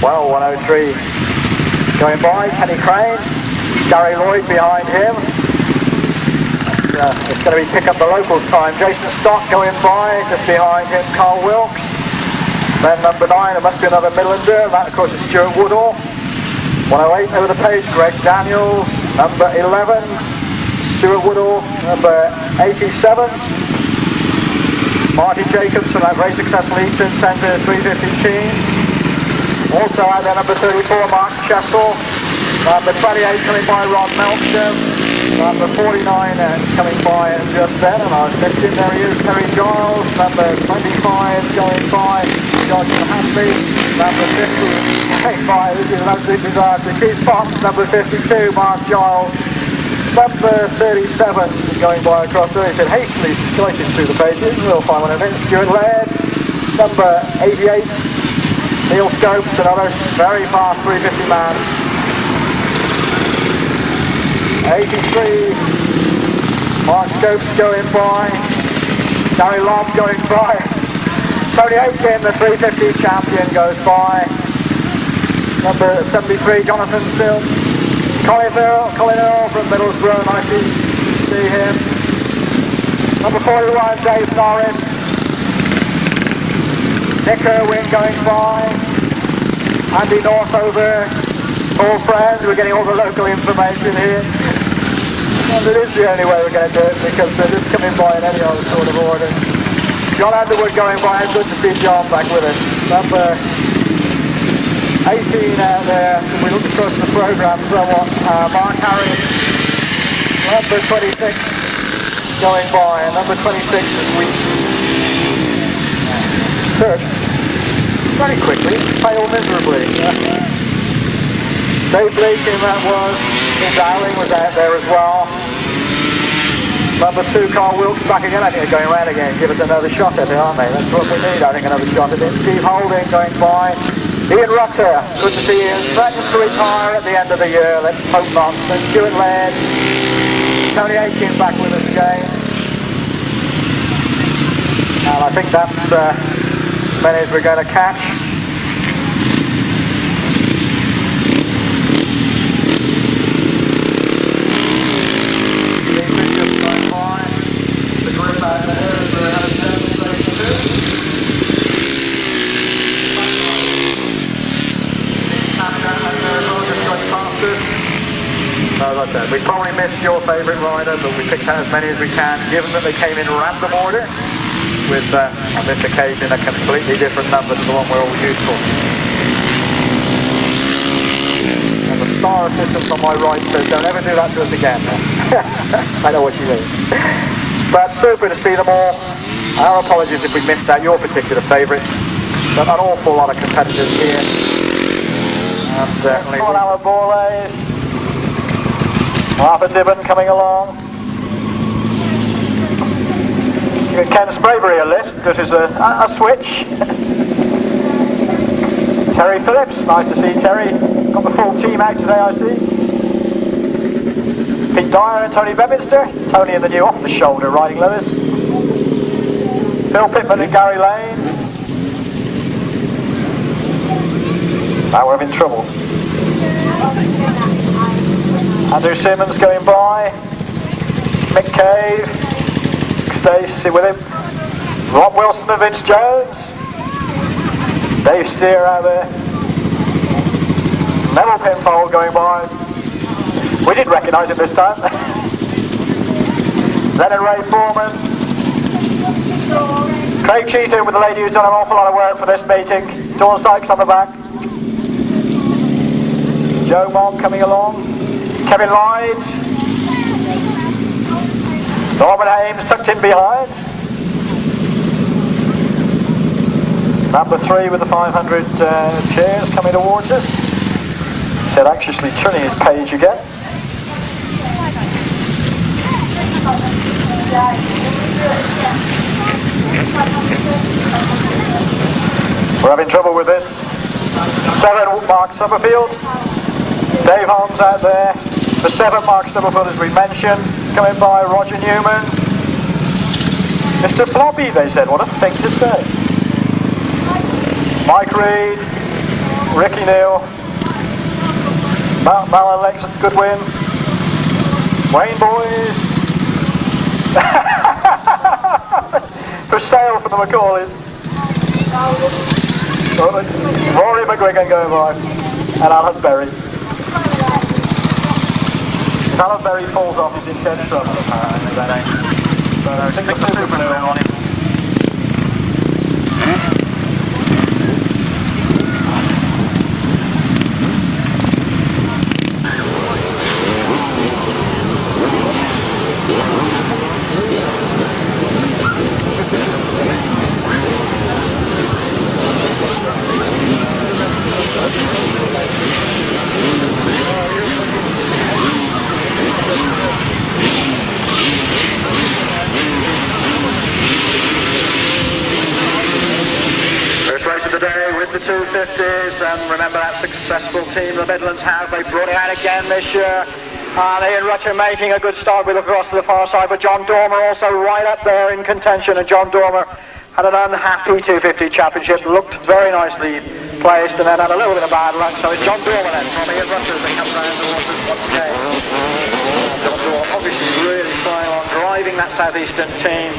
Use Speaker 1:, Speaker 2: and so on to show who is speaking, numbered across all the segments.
Speaker 1: Well, 103 going by, Kenny Crane, Gary Lloyd behind him. It's going to be pick up the locals time. Jason Stott going by, just behind him, Carl Wilkes. Then number 9, there must be another Midlander, that of course is Stuart Woodall. 108 over the page, Greg Daniels. Number 11, Stuart Woodall. Number 87, Marty Jacobs from that very successful Eastern Centre 350 team. Also out there, number 34, Mark Chessell. Number 28 coming by, Ron Melksham. Number 49 coming by just then, and I was missing, there he is, Terry Giles. Number 25 going by, Johnson Handley. Number 50 coming by, this is an absolute disaster, Keith Fox. Number 52, Mark Giles. Number 37 going by across there, he said hastily slicing through the pages, we'll find one in a minute. Stuart Laird. Number 88, Neil Scopes, another very fast 350 man. 83, Mark Scopes going by, Gary Lobb going by, Tony Atkin, the 350 champion, goes by. Number 73, Jonathan Silk, Colin Earl from Middlesbrough, nice to see him. Number 41, Dave Norris, Nick Irwin going by, Andy Northover, all friends, we're getting all the local information here. And it is the only way we're going to do it because they're just coming by in any other sort of order. John Underwood going by, good to see John back with us. Number 18 out there, we look across the programme somewhat, Mark Harris. Number 26 going by, and number 26 is Week. Third, very quickly, failed miserably. Dave Bleakin, that was, Dowling was out there as well. Number 2, Carl Wilkes back again, I think they're going around again, give us another shot at it, aren't they? That's what we need, I think, another shot at it. Steve Holding going by. Ian Rutter, good to see Ian, threatens to retire at the end of the year, let's hope not. Then Stuart Laird, Tony Atkin back with us again. And I think that's as many as we're going to catch. As I said, we probably missed your favourite rider, but we picked out as many as we can, given that they came in random order, with on this occasion a completely different number to the one we're all used to. And the star assistant on my right says, don't ever do that to us again. I know what you mean. But super to see them all. Our apologies if we missed out your particular favourite, but an awful lot of competitors here. And certainly on our Borlays. Arthur Dibben coming along. Give Ken Spraybury a lift, this is a switch. Terry Phillips, nice to see Terry. Got the full team out today, I see. Pete Dyer and Tony Bedminster. Tony in the new off-the-shoulder riding Lewis. Phil Pittman and Gary Lane. Now we're in trouble. Andrew Simmons going by. Mick Cave. Stacey with him. Rob Wilson and Vince Jones. Dave Steer out there. Neville Pinfold going by. We did recognise him this time. Leonard Ray Foreman. Craig Cheatham with the lady who's done an awful lot of work for this meeting. Dawn Sykes on the back. Joe Mogg coming along. Kevin Lloyd. Norman Ames tucked in behind. Number 3 with the 500 chairs coming towards us. Said anxiously turning his page again. We're having trouble with this. 7, Mark Summerfield. Dave Holmes out there. The 7, Mark Summerfield, as we mentioned. Coming by Roger Newman. Mr. Floppy, they said. What a thing to say. Mike Reed. Ricky Neal. Malone Lex, good win. Wayne boys. For sale for the Macaulays. Rory McGuigan going by. And Alan Berry. If Alan Berry falls off, he's in dead trouble apparently, that ain't. So stick the super glue on him. The 250s, and remember that successful team the Midlands have. They brought it out again this year. Ian Rutter making a good start with across to the far side, but John Dormer also right up there in contention, and John Dormer had an unhappy 250 championship, looked very nicely placed and then had a little bit of bad luck, so it's John Dormer then from Ian Rutter as they come round towards us once again. John Dormer obviously really trying on driving that southeastern team.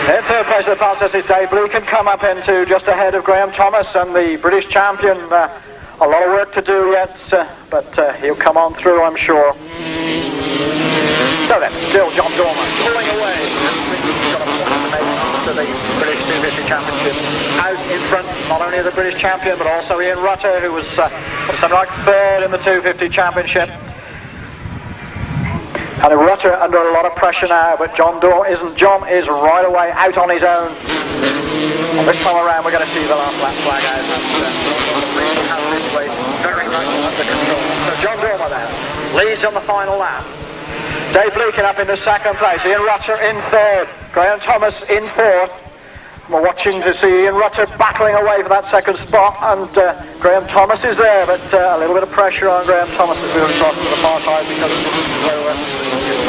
Speaker 1: In third place of the pass is Dave Blue, can come up into just ahead of Graham Thomas and the British champion. A lot of work to do yet, but he'll come on through, I'm sure. So then, still John Dormer pulling away. He's got a point to make to the British 250 Championship. Out in front, not only of the British champion, but also Ian Rutter, who was something like third in the 250 Championship. And Rutter under a lot of pressure now, but John is right away out on his own. And this time around we're going to see the last lap flag out, and really has this race very much under control. So John Dormer then leads on the final lap. Dave Leakin up into second place, Ian Rutter in third, Graham Thomas in fourth. We're watching to see Ian Rutter battling away for that second spot, and Graham Thomas is there, but a little bit of pressure on Graham Thomas as we were across to the far side because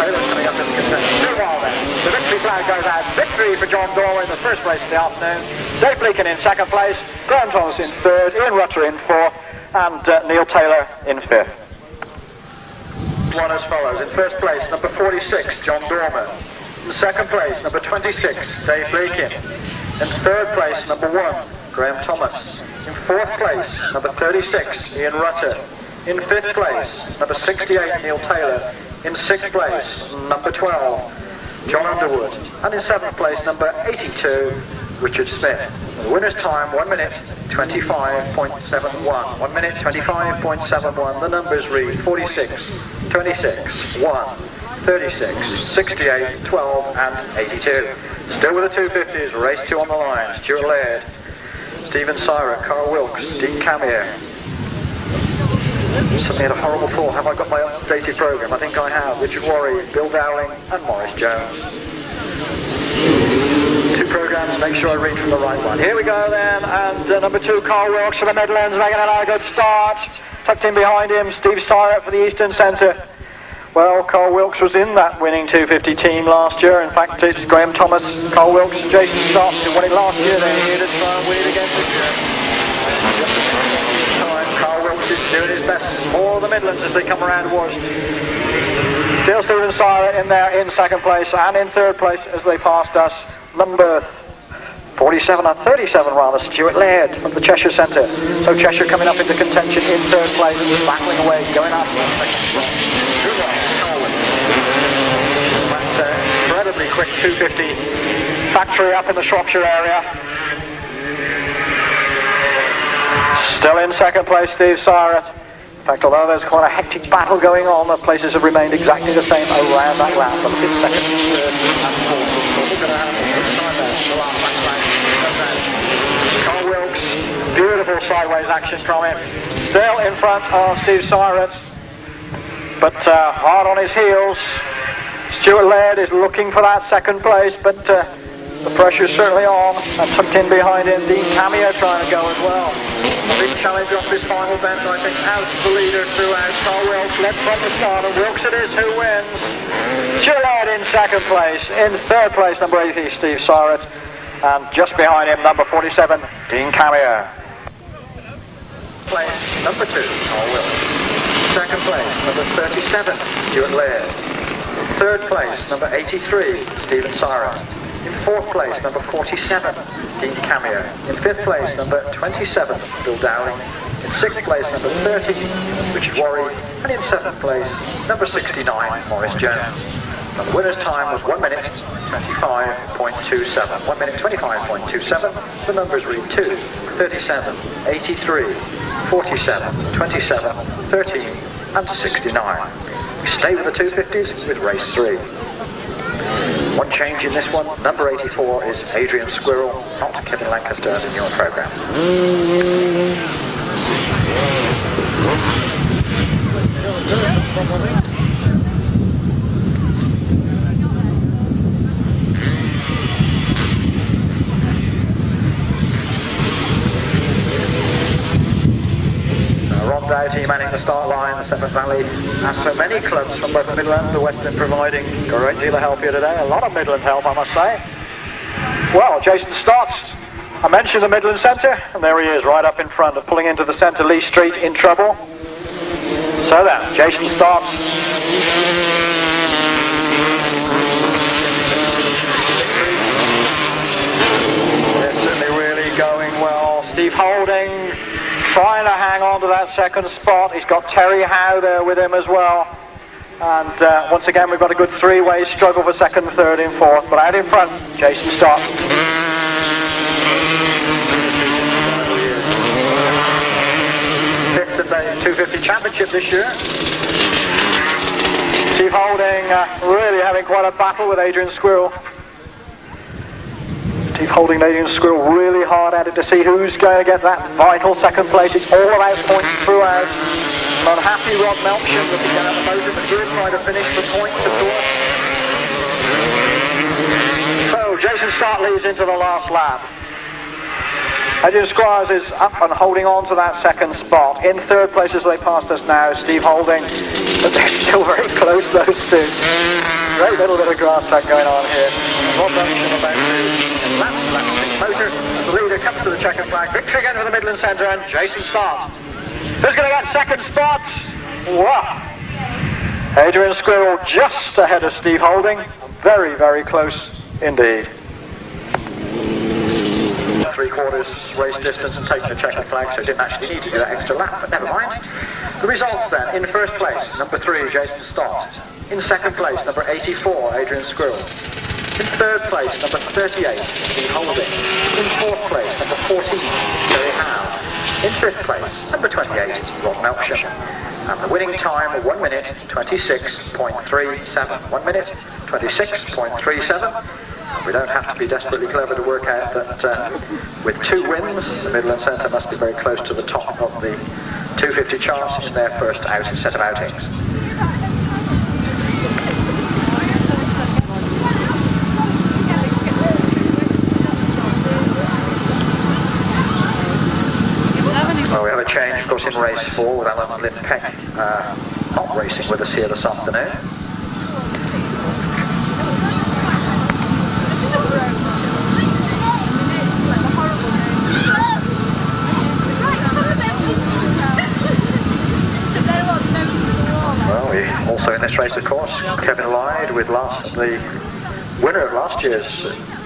Speaker 1: Taylor's coming up in the contention. Meanwhile then, the victory flag goes out. Victory for John Dormer in the first place of the afternoon. Dave Leakin in second place, Graham Thomas in third, Ian Rutter in fourth, and Neil Taylor in fifth. One as follows. In first place, number 46, John Dormer. In second place, number 26, Dave Leakin. In third place, number 1, Graham Thomas. In fourth place, number 36, Ian Rutter. In fifth place, number 68, Neil Taylor. In sixth place, number 12, John Underwood. And in seventh place, number 82, Richard Smith. The winner's time, 1 minute 25.71. 1 minute 25.71. The numbers read 46, 26, 1, 36, 68, 12 and 82. Still with the 250s, race 2 on the line. Stuart Laird, Stephen Syrett, Carl Wilkes, Deam Camier. Suddenly had a horrible thought, have I got my updated programme? I think I have. Richard Worry, Bill Dowling and Morris Jones. 2 programmes, make sure I read from the right one. Here we go then, and number 2, Carl Wilkes for the Midlands, making a good start. Tucked in behind him, Steve Syrett for the Eastern Centre. Well, Carl Wilkes was in that winning 250 team last year. In fact, it's Graham Thomas, Carl Wilkes and Jason Stott who won it last year. They're here to try and win it again this year. Carl Wilkes is doing his best for the Midlands as they come around towards. Still Stephen Syrett in there in second place, and in third place as they passed us, number 47 and 37 rather, Stuart Laird from the Cheshire Centre. So Cheshire coming up into contention in third place, battling away, going up. That incredibly quick 250 factory up in the Shropshire area. Still in second place, Steve Syrett. In fact, although there's quite a hectic battle going on, the places have remained exactly the same around that lap. But it's second, third, and fourth. Carl Wilkes, beautiful sideways action from him. Still in front of Steve Syrett, but hard on his heels. Stuart Laird is looking for that second place, but the pressure's certainly on. And tucked in behind him, Deam Camier trying to go as well. A big challenge off this final bend, I think, out the leader throughout. Carl Wilkes led from the start, and Wilkes it is who wins. Stuart Laird in second place. In third place, number 80, Steve Syrett. And just behind him, number 47, Deam Camier. place, number 2, Carl Wilkes. Second place, number 37, Stuart Laird. Third place, number 83, Stephen Syrett. In fourth place, number 47, Deam Camier. In fifth place, number 27, Bill Dowling. In sixth place, number 30, Richard Worry. And in seventh place, number 69, Morris Jones. And the winner's time was 1 minute 25.27. 1 minute 25.27. The numbers read 2, 37, 83, 47, 27, 13 and 69. We stay with the 250s with race 3. One change in this one, number 84 is Adrian Squirrell, not Kevin Lancaster as in your programme. Doughty manning the start line, the Sandford Valley, as so many clubs from both the Midlands and the Western providing a great deal of help here today. A lot of Midland help, I must say. Well, Jason Stott, I mentioned the Midland Centre, and there he is, right up in front of pulling into the centre, Lee Street in trouble. So then, Jason Stott. It's certainly really going well. Steve Holding trying to hang on to that second spot. He's got Terry Howe there with him as well. And once again, we've got a good three-way struggle for second, third and fourth. But out in front, Jason Stott. Fifth in the 250 championship this year. Steve Holding really having quite a battle with Adrian Squirrell. Steve Holding and Adrian Squirrell really hard at it to see who's going to get that vital second place. It's all about points throughout. An unhappy Rod Melksham looking down at the motor, but he'll try to finish the point to Stuart. So Jason Stott leads into the last lap. Adrian Squires is up and holding on to that second spot. In third place as they passed us now, Steve Holding, but they're still very close, those two. Great little bit of Grasstrack going on here. Rod Melksham about to lap motor. As the leader comes to the checkered flag. Victory again for the Midland Centre and Jason Stott. Who's going to get second spot? Wow. Adrian Squirrell just ahead of Steve Holding. Very, very close indeed. 3/4 race distance and taking the checkered flag, so didn't actually need to do that extra lap, but never mind. The results then, in first place, number 3, Jason Stott. In second place, number 84, Adrian Squirrell. In third place, number 38, Steve Holding. In fourth place, number 14, Terry Howe. In fifth place, number 28, Rod Melksham. And the winning time, 1 minute 26.37. 1 minute 26.37. We don't have to be desperately clever to work out that with 2 wins, the Midland Centre must be very close to the top of the 250 charts in their first set of outings. Well, we have a change, of course, in race 4 with Alan Lynn Peck not racing with us here this afternoon. Well, we also in this race, of course, Kevin Lloyd with the winner of last year's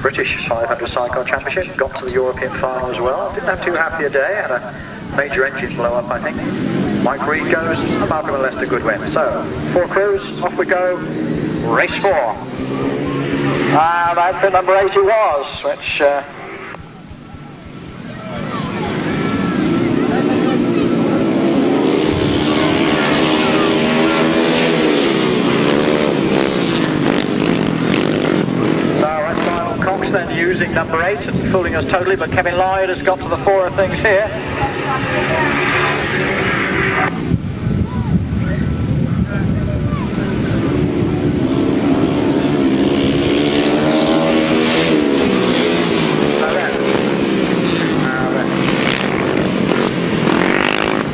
Speaker 1: British 500 Sidecar Championship, got to the European final as well. Didn't have too happy a day, had a major engine blow up, I think. Mike Reed goes, and Malcolm and Lester good win. So, 4 crews, off we go, race 4. And outfit number 80 was, which... then using number 8 and fooling us totally, but Kevin Lloyd has got to the fore of things here.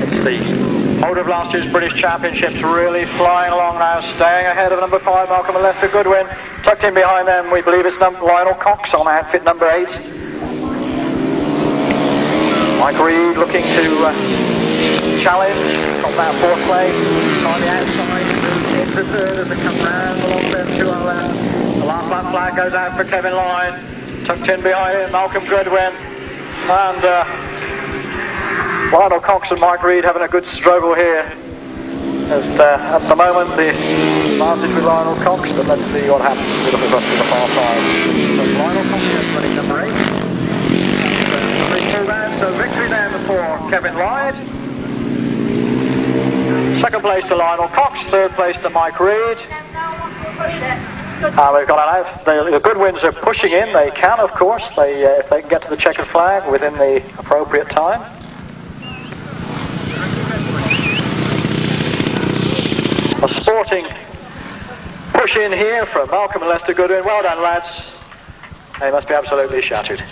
Speaker 1: It's the motor of last year's British Championships really flying along now, staying ahead of number 5, Malcolm and Lester Goodwin. Tucked in behind them, we believe it's Lionel Cox on outfit number 8. Mike Reed looking to challenge from that fourth place. On the outside, moves into third as they come round along them to our left. The last lap flag goes out for Kevin Lloyd. Tucked in behind him, Malcolm Goodwin. And Lionel Cox and Mike Reid having a good struggle here. At the moment, the advantage with Lionel Cox, but let's see what happens as we look across to the far side. So Lionel Cox is running number 8. So victory then for Kevin Lloyd. Second place to Lionel Cox, third place to Mike Reid. We've got an out. The Goodwins are pushing in. They can, of course, if they can get to the checkered flag within the appropriate time. A sporting push in here from Malcolm and Lester Goodwin. Well done, lads. They must be absolutely shattered.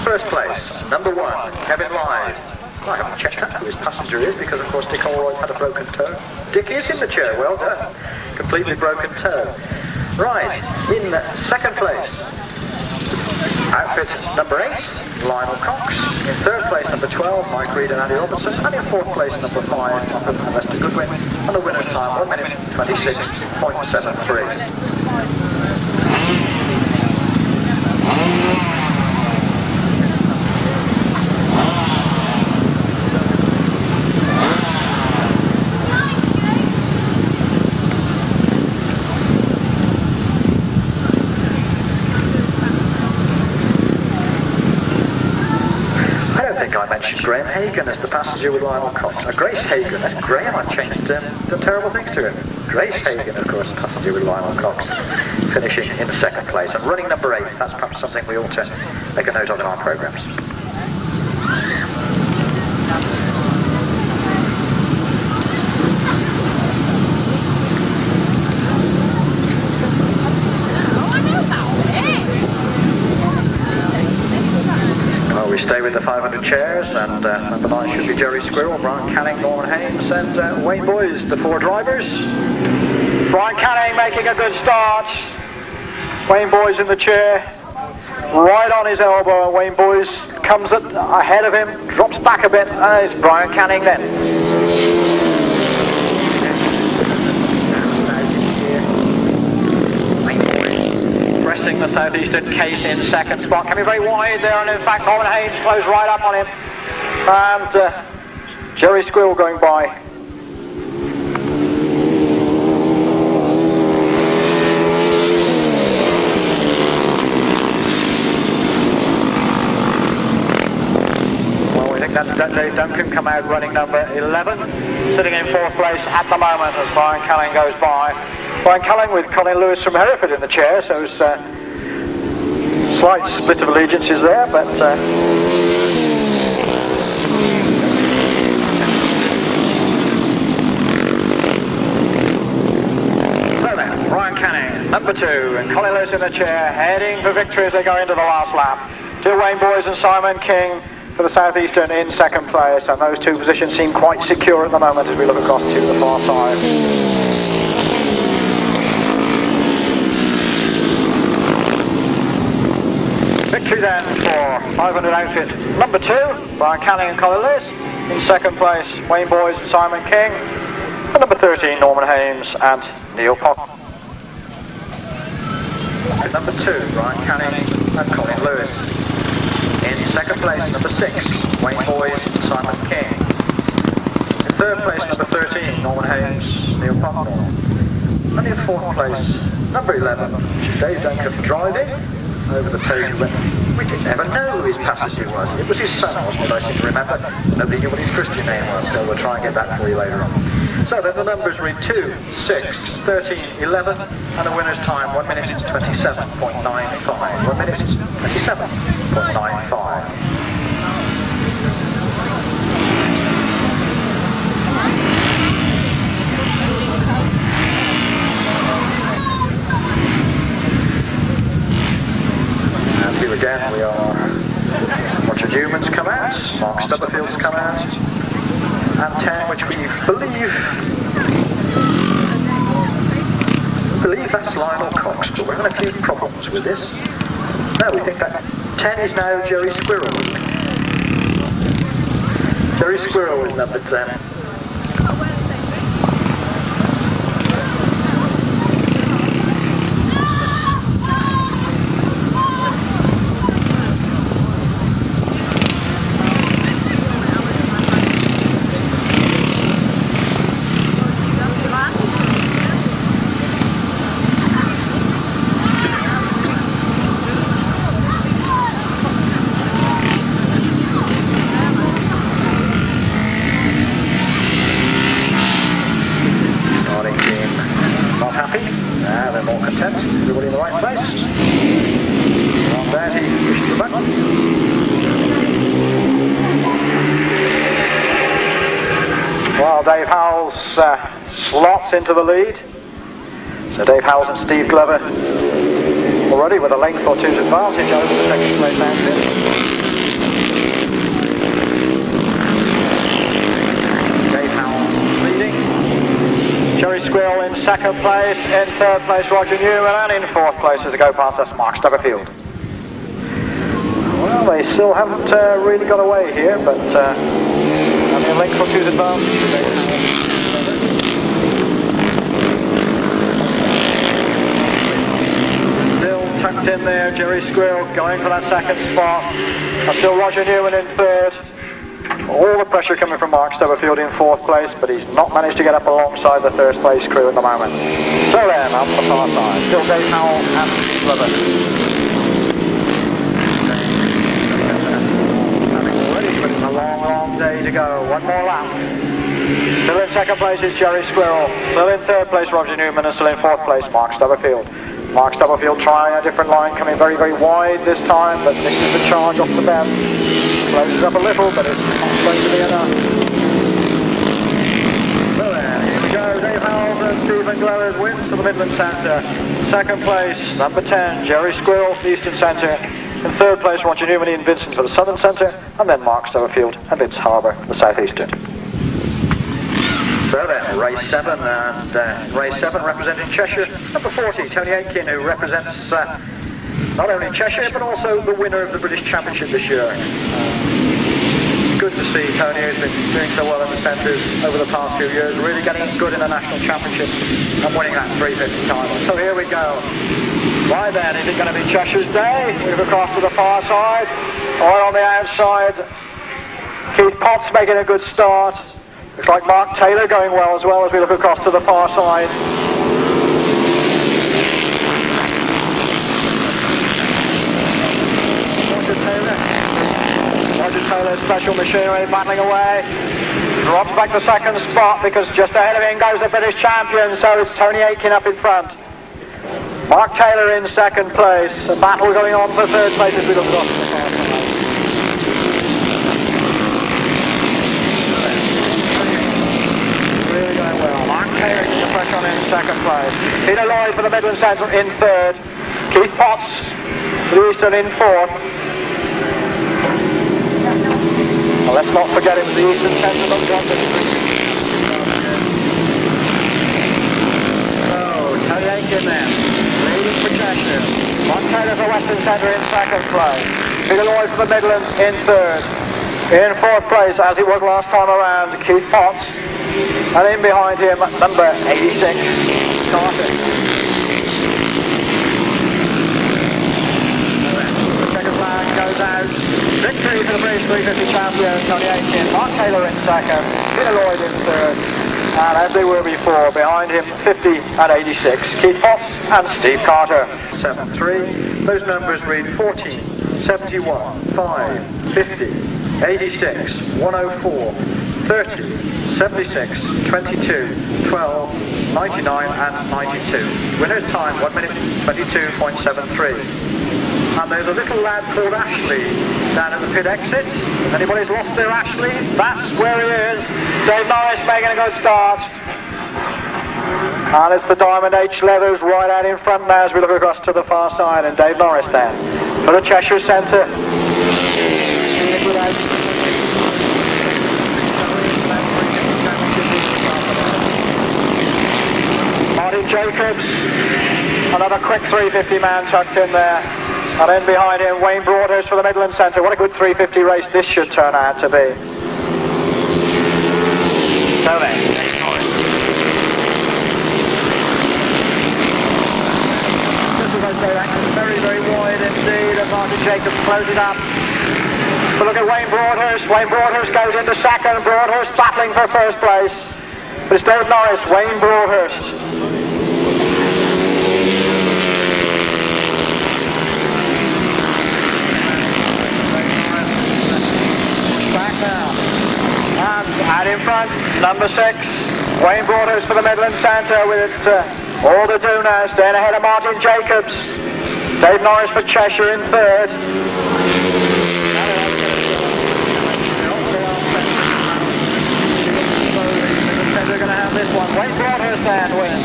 Speaker 1: First place, number 1, Kevin Lloyd. I haven't checked out who his passenger is because, of course, Dick Holroyd had a broken toe. Dick is in the chair, well done. Completely broken toe. Right, in second place, outfit number 8, Lionel Cox. In third place, number 12, Mike Reid and Andy Robertson. And in fourth place, number 5, Malcolm and Lester Goodwin. And the winner's time, 1 minute 26.73. I mentioned Graham Hagan as the passenger with Lionel Cox. Grace Hagan, that's Graham, I've changed done terrible things to him. Grace Hagan, of course, passenger with Lionel Cox, finishing in second place. And running number 8, that's perhaps something we ought to make a note of in our programmes. We stay with the 500 chairs, and number 9 should be Jerry Squirrell, Brian Canning, Norman Hames, and Wayne Boys, the 4 drivers. Brian Canning making a good start. Wayne Boys in the chair, right on his elbow, and Wayne Boys comes ahead of him, drops back a bit, and it's Brian Canning then. Pressing the southeastern case in second spot, coming very wide there, and in fact Norman Hames closed right up on him, and Jerry Squirrell going by. Well, we think that's Dave Duncan come out running number 11, sitting in fourth place at the moment as Brian Canning goes by. Brian Canning with Colin Lewis from Hereford in the chair, so it's slight split of allegiances there, but so then, Brian Canning, number 2, and Colin Lewis in the chair, heading for victory as they go into the last lap. Two Wayne Boys and Simon King for the Southeastern in second place, and those two positions seem quite secure at the moment as we look across to the far side. Victory then for 500 outfit number 2, Brian Canning and Colin Lewis. In second place, Wayne Boys and Simon King. And number 13, Norman Hames and Neil Potter. Number 2, Brian Canning and Colin Lewis. In second place, number 6, Wayne Boys and Simon King. In third place, number 13, Norman Hames, Neil Potter. And in fourth place, number 11, Dave Duncan driving. Over the page, we didn't ever know who his passenger was. It was his son, wasn't it? I seem to remember. Nobody knew what his Christian name was, so we'll try and get that for you later on. So then the numbers read 2, 6, 13, 11, and the winner's time 1 minute 27.95. 1 minute 27.95. Here again we are, Roger Newman's come out, Mark Stubberfield's come out, and 10, which we believe that's Lionel Cox, but we're having a few problems with this. No, we think that 10 is now Jerry Squirrell. Jerry Squirrell is number 10.
Speaker 2: Slots into the lead. So Dave Howells and Steve Glover already with a length or two's advantage over the second place Atkin. Dave Howells leading. Jerry Squirrell in second place. In third place Roger Newman, and in fourth place as they go past us Mark Stubberfield. Well, they still haven't really got away here, but only a length or two's advantage. Tucked in there, Jerry Squirrell going for that second spot. And still Roger Newman in third. All the pressure coming from Mark Stubberfield in fourth place, but he's not managed to get up alongside the first place crew at the moment. Still there now on the far side. Still Dave Howell and Steve Glover. Already, but it's a long day to go. One more lap. Still in second place is Jerry Squirrell. Still in third place Roger Newman, and still in fourth place Mark Stubberfield. Mark Stubberfield trying a different line, coming very wide this time, but this is the charge off the bend. Closes up a little, but it's not going to be enough. So there, here we go. Dave Howells and Stephen Glover's wins for the Midland Centre. Second place, number 10, Jerry Squirrell for the Eastern Centre. In third place, Roger Newman and Vincent for the Southern Centre, and then Mark Stubberfield and Vince Harbour for the South Eastern. So then, race 7, and race 7 representing Cheshire, number 40, Tony Atkin, who represents not only Cheshire, but also the winner of the British Championship this year. Good to see Tony, who's been doing so well in the centres over the past few years, really getting good in the National Championship and winning that 350 title. So here we go. Right then, is it going to be Cheshire's day? Move across to the far side, or on the outside, Keith Potts making a good start. Looks like Mark Taylor going well as we look across to the far side. Roger Taylor's special machinery battling away. Drops back to second spot because just ahead of him goes the British champion, so it's Tony Atkin up in front. Mark Taylor in second place. A battle going on for third place as we look across to the far side. Taylor gets the pressure on in second place. Peter Lloyd for the Midland Centre in third. Keith Potts for the Eastern in fourth. Well, let's not forget it was the Eastern Centre that got this. So, Tony Atkin then, leading for Cheshire. Mark Taylor for Western Centre in second place. Peter Lloyd for the Midlands in third. In fourth place, as it was last time around, Keith Potts. And in behind him, number 86, Garton. The second flag goes out. Victory for the British 350 champion, Tony Atkin. Mark Taylor in second, Peter Lloyd in third. And as they were before, behind him, 50 and 86, Keith Potts and Steve Carter. 7-3, those numbers read 14, 71, 5, 50, 86, 104, 30, 76, 22, 12, 99 and 92. Winner's time 1 minute 22.73. And there's a little lad called Ashley down at the pit exit. If anybody's lost their Ashley, that's where he is. Dave Norris making a good start. And it's the Diamond H Leathers right out in front now as we look across to the far side, and Dave Norris then for the Cheshire Centre. Martin Jacobs, another quick 350 man tucked in there, and then behind him Wayne Broadhurst for the Midland Centre. What a good 350 race this should turn out to be. So then. Just as I say, that's very, very wide indeed, and Martin Jacobs closes up. But look at Wayne Broadhurst. Wayne Broadhurst goes into second. Broadhurst battling for first place. But it's Dave Norris, Wayne Broadhurst. Back now. And in front, number 6, Wayne Broadhurst for the Midland Centre with all to do now. Staying ahead of Martin Jacobs. Dave Norris for Cheshire in third. They're going to have this one. Wayne Broadhurst then wins.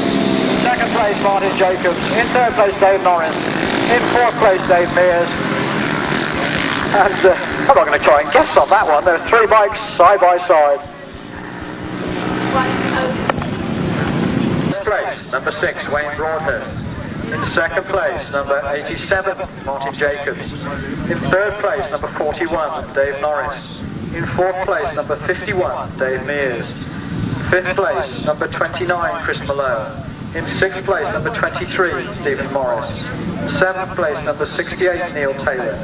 Speaker 2: Second place, Martin Jacobs. In third place, Dave Norris. In fourth place, Dave Mears. And I'm not going to try and guess on that one. There are 3 bikes side by side.
Speaker 3: First place, number 6, Wayne Broadhurst. In second place, number 87, Martin Jacobs. In third place, number 41, Dave Norris. In fourth place, number 51, Dave Mears. Fifth place, number 29, Chris Malone. In sixth place, number 23, Stephen Morris. Seventh place, number 68, Neil Taylor.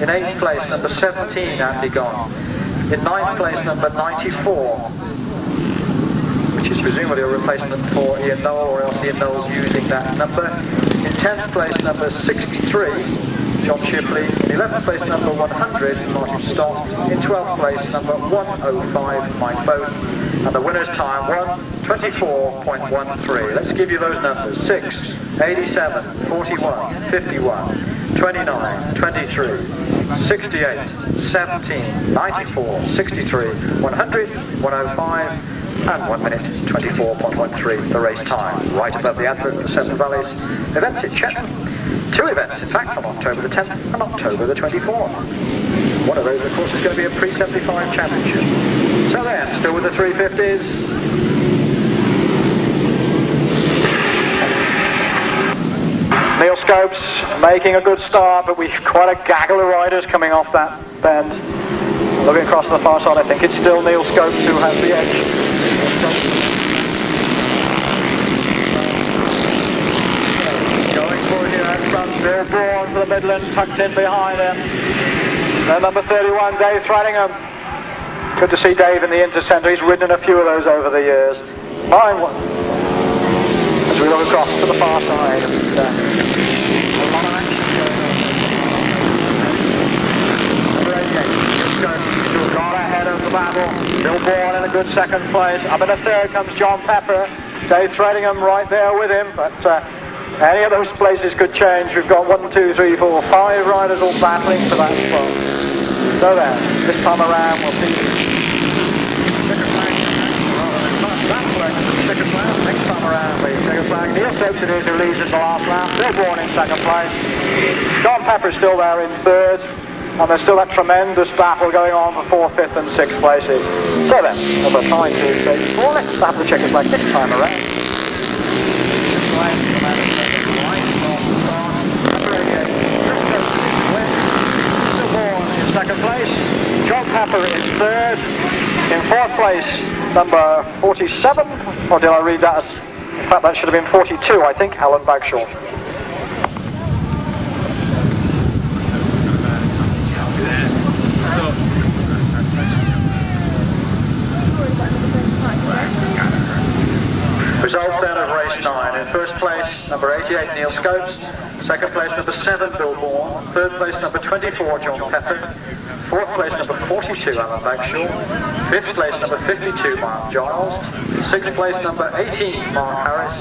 Speaker 3: In eighth place, number 17, Andy Gone. In ninth place, number 94, which is presumably a replacement for Ian Noel, or else Ian Noel's using that number. In 10th place, number 63, John Shipley. In 11th place, number 100, Martin Stott. In 12th place, number 105, Mike Bowden. And the winner's time, 1:24.13. Let's give you those numbers. 6, 87, 41, 51, 29, 23, 68, 17, 94, 63, 100, 105, and 1:24.13, the race time. Right above the advert for the Seven Valleys events at Chettenham. 2 events, in fact, on October the 10th and October the 24th. One of those, of course, is going to be a pre-75 championship. So then, still with the 350s.
Speaker 2: Neil Scopes making a good start, but we've quite a gaggle of riders coming off that bend. Looking across to the far side, I think it's still Neil Scopes who has the edge. Going for here at front, Bill Braun for the Midlands, tucked in behind him. Then number 31, Dave Threadingham. Good to see Dave in the Intercentre. He's ridden a few of those over the years. Fine one. As we look across to the far side. And, a lot of action going on. Number 88, Stuart got ahead of the battle. Bill Bourne in a good second place. Up in a third comes John Pepper. Dave Threadingham right there with him. But any of those places could change. We've got 1, 2, 3, 4, 5 riders all battling for that spot. So then, this time around we'll see second flag. Next time around we second flag. Neil Scopes it is who leads in the last lap. Bill Bourne in second place. John Pepper is still there in third. And there's still that tremendous battle going on for 4th, 5th and 6th places. So then, as I try to say before, let's have the checkers flag this time around. Second place, John Pepper is third. In 4th place, number 47, or did I read that as, in fact that should have been 42, I think, Alan Bagshaw.
Speaker 3: Results then of race 9. In first place, number 88, Neil Scopes. Second place, number 7, Bill Bourne. Third place, number 24, John Pepper. Fourth place, number 42, Alan Bagshaw. Fifth place, number 52, Mark Giles. Sixth place, number 18, Mark Harris.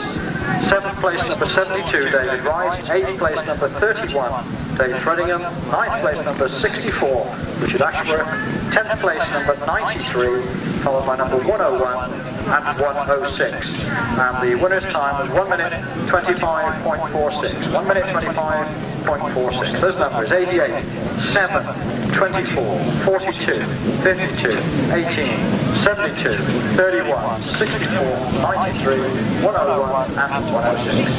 Speaker 3: Seventh place, number 72, David Wright. Eighth place, number 31, Dave Threadingham. Ninth place, number 64, Richard Ashworth. 10th place, number 93, followed by number 101 and 106. And the winner's time was 1:25.46. 1:25.46. Those numbers: 88, 7, 24, 42, 52, 18, 72, 31, 64, 93, 101 and 106.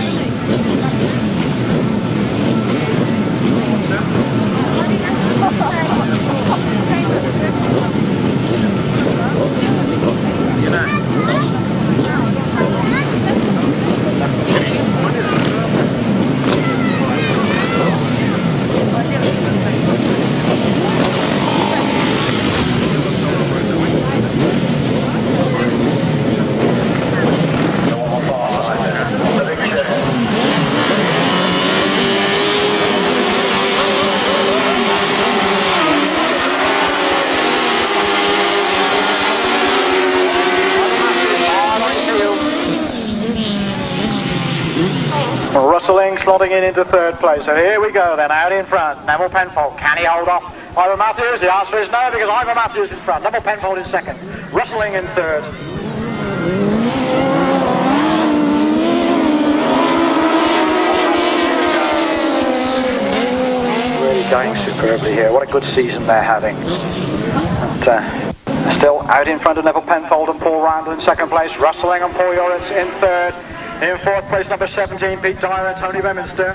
Speaker 3: You know.
Speaker 2: Rustling, slotting in into third place. So here we go then, out in front. Neville Penfold, can he hold off Ivor Matthews? The answer is no, because Ivor Matthews in front. Neville Penfold in second. Rustling in third. Really going superbly here. What a good season they're having. And, still out in front of Neville Penfold and Paul Randall in second place. Rustling and Paul Yoritz in third. In fourth place, number 17, Pete Dyer and Tony Beminster.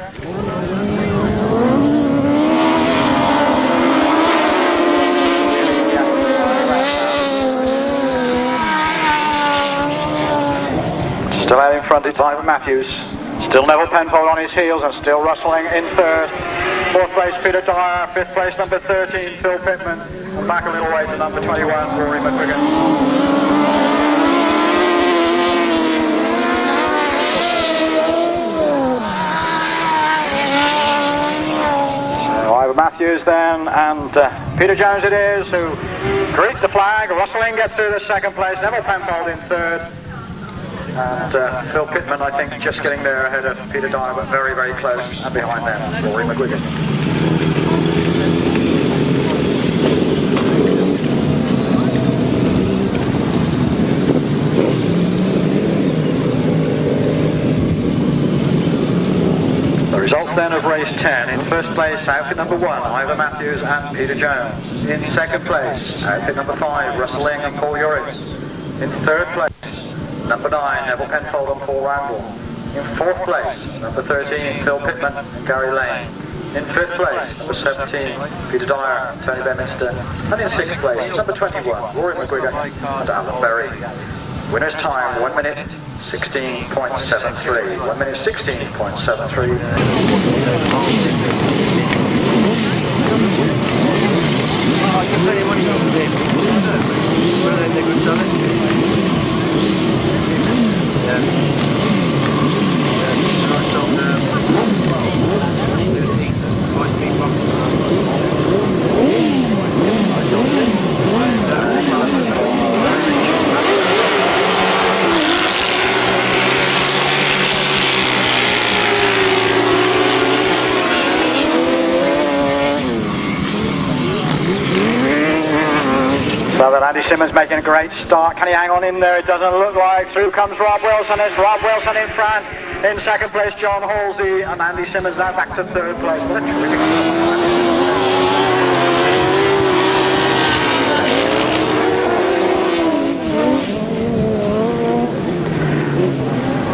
Speaker 2: Still out in front, it's Ivor Matthews. Still Neville Penfold on his heels and still Rustling in third. Fourth place, Peter Dyer. Fifth place, number 13, Phil Pittman. And back a little way to number 21, Rory McGuigan. Matthews then, and Peter Jones it is, who greets the flag. Rustling gets through the second place, Neville Penfold in third, and Phil Pittman, I think, just getting there ahead of Peter Dyer, but very, very close, and behind them, Rory McGuigan. Results then of race 10. In first place, outfit number 1, Ivor Matthews and Peter Jones. In second place, outfit number 5, Rustling and Paul Yoritz. In third place, number 9, Neville Penfold and Paul Randall. In fourth place, number 13, Phil Pittman and Gary Lane. In fifth place, number 17, Peter Dyer and Tony Beminster. And in sixth place, number 21, Rory McGuigan and Alan Berry. Winner's time, 1 minute 16.73. 1 minute 16.73. So that Andy Simmons making a great start. Can he hang on in there? It doesn't look like. Through comes Rob Wilson. It's Rob Wilson in front. In second place, John Halsey. And Andy Simmons now back to third place. What a terrific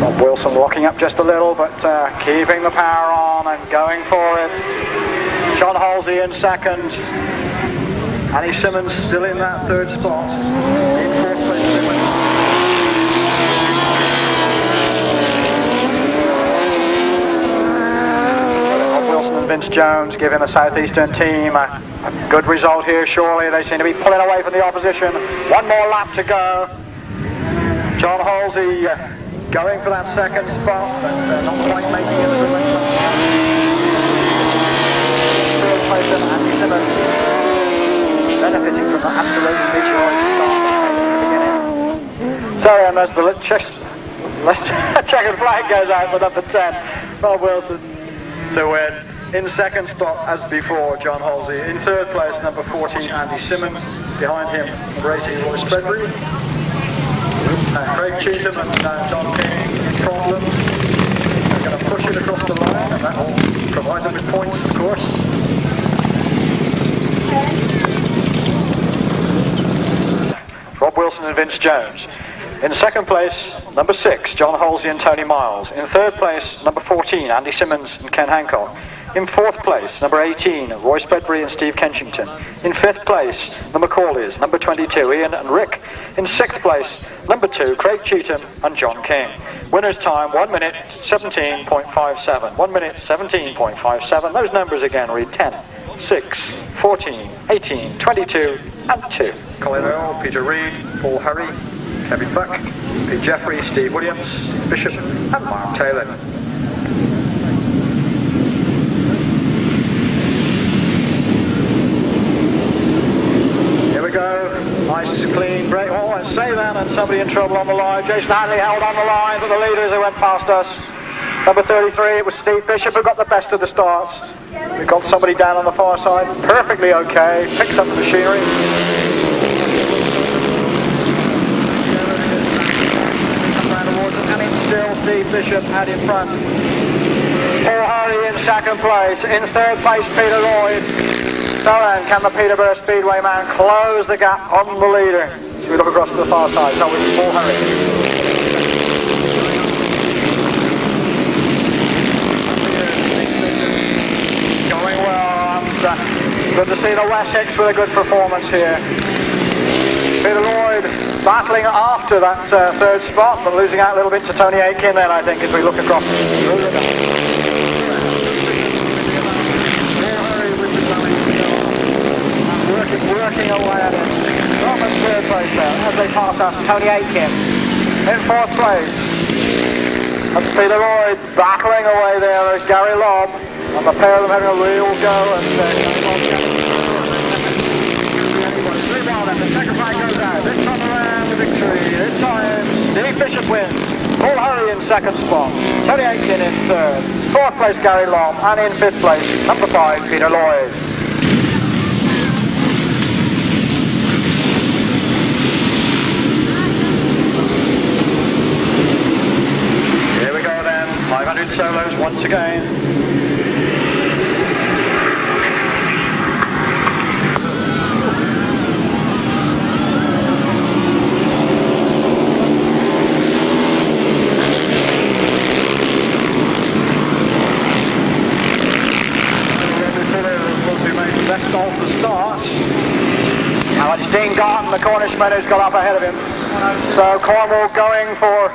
Speaker 2: Rob Wilson locking up just a little, but keeping the power on and going for it. John Halsey in second. Andy Simmons still in that third spot. In fourth place, Rob Wilson and Vince Jones giving the Southeastern team a good result here, surely. They seem to be pulling away from the opposition. One more lap to go. John Halsey going for that second spot, but not quite making it to the race. Third place, Andy Simmons. Benefiting from that absolute meteoric start. So, and as the checkered flag goes out for number 10, Rob Wilson to win. In second spot, as before, John Halsey. In third place, number 14, Andy Simmons. Behind him, number 18, Roy Spreadbury. Craig Cheetham and John King, problems. They're going to push it across the line, and that will provide them with points, of course. Rob Wilson and Vince Jones. In second place, number 6, John Halsey and Tony Miles. In third place, number 14, Andy Simmons and Ken Hancock. In fourth place, number 18, Roy Spreadbury and Steve Kenchington. In fifth place, the Macaulays, number 22, Ian and Rick. In sixth place, number 2, Craig Cheetham and John King. Winner's time, 1 minute 17.57. 1 minute 17.57. Those numbers again read 10, 6, 14, 18, 22 and 2. Colin Earl, Peter Reid, Paul Hurry, Kevin Buck, Pete Jeffrey, Steve Williams, Bishop and Mark Taylor. Here we go, nice clean break. Oh, let's say that, and somebody in trouble on the line. Jason Handley held on the line, but the leaders who went past us. Number 33, it was Steve Bishop who got the best of the starts. We've got somebody down on the far side, perfectly okay, picks up the machinery. And it's still Steve Bishop out in front. Paul Hurley in second place. In third place, Peter Lloyd. So then, can the Peterborough Speedway man close the gap on the leader? So we look across to the far side. So it's Paul Hurley. Going well, and good to see the Wessex with a good performance here. Peter Lloyd battling after that third spot, but losing out a little bit to Tony Atkin then, I think, as we look across. Working away at it. Not in third place there, as they pass us, Tony Atkin. In fourth place, that's Peter Lloyd battling away there. There's Gary Lobb, and the pair of them having a real go. And the second flag goes out. This time around the victory. This time, Steve Bishop wins. Paul Hurley in second spot. Tony Atkin in third. Fourth place, Gary Lobb, and in fifth place, number 5, Peter Lloyd. Here we go then. 500 solos once again. Best off the start. Now it's Dean Garton, the Cornishman, who's got up ahead of him. So Cornwall going for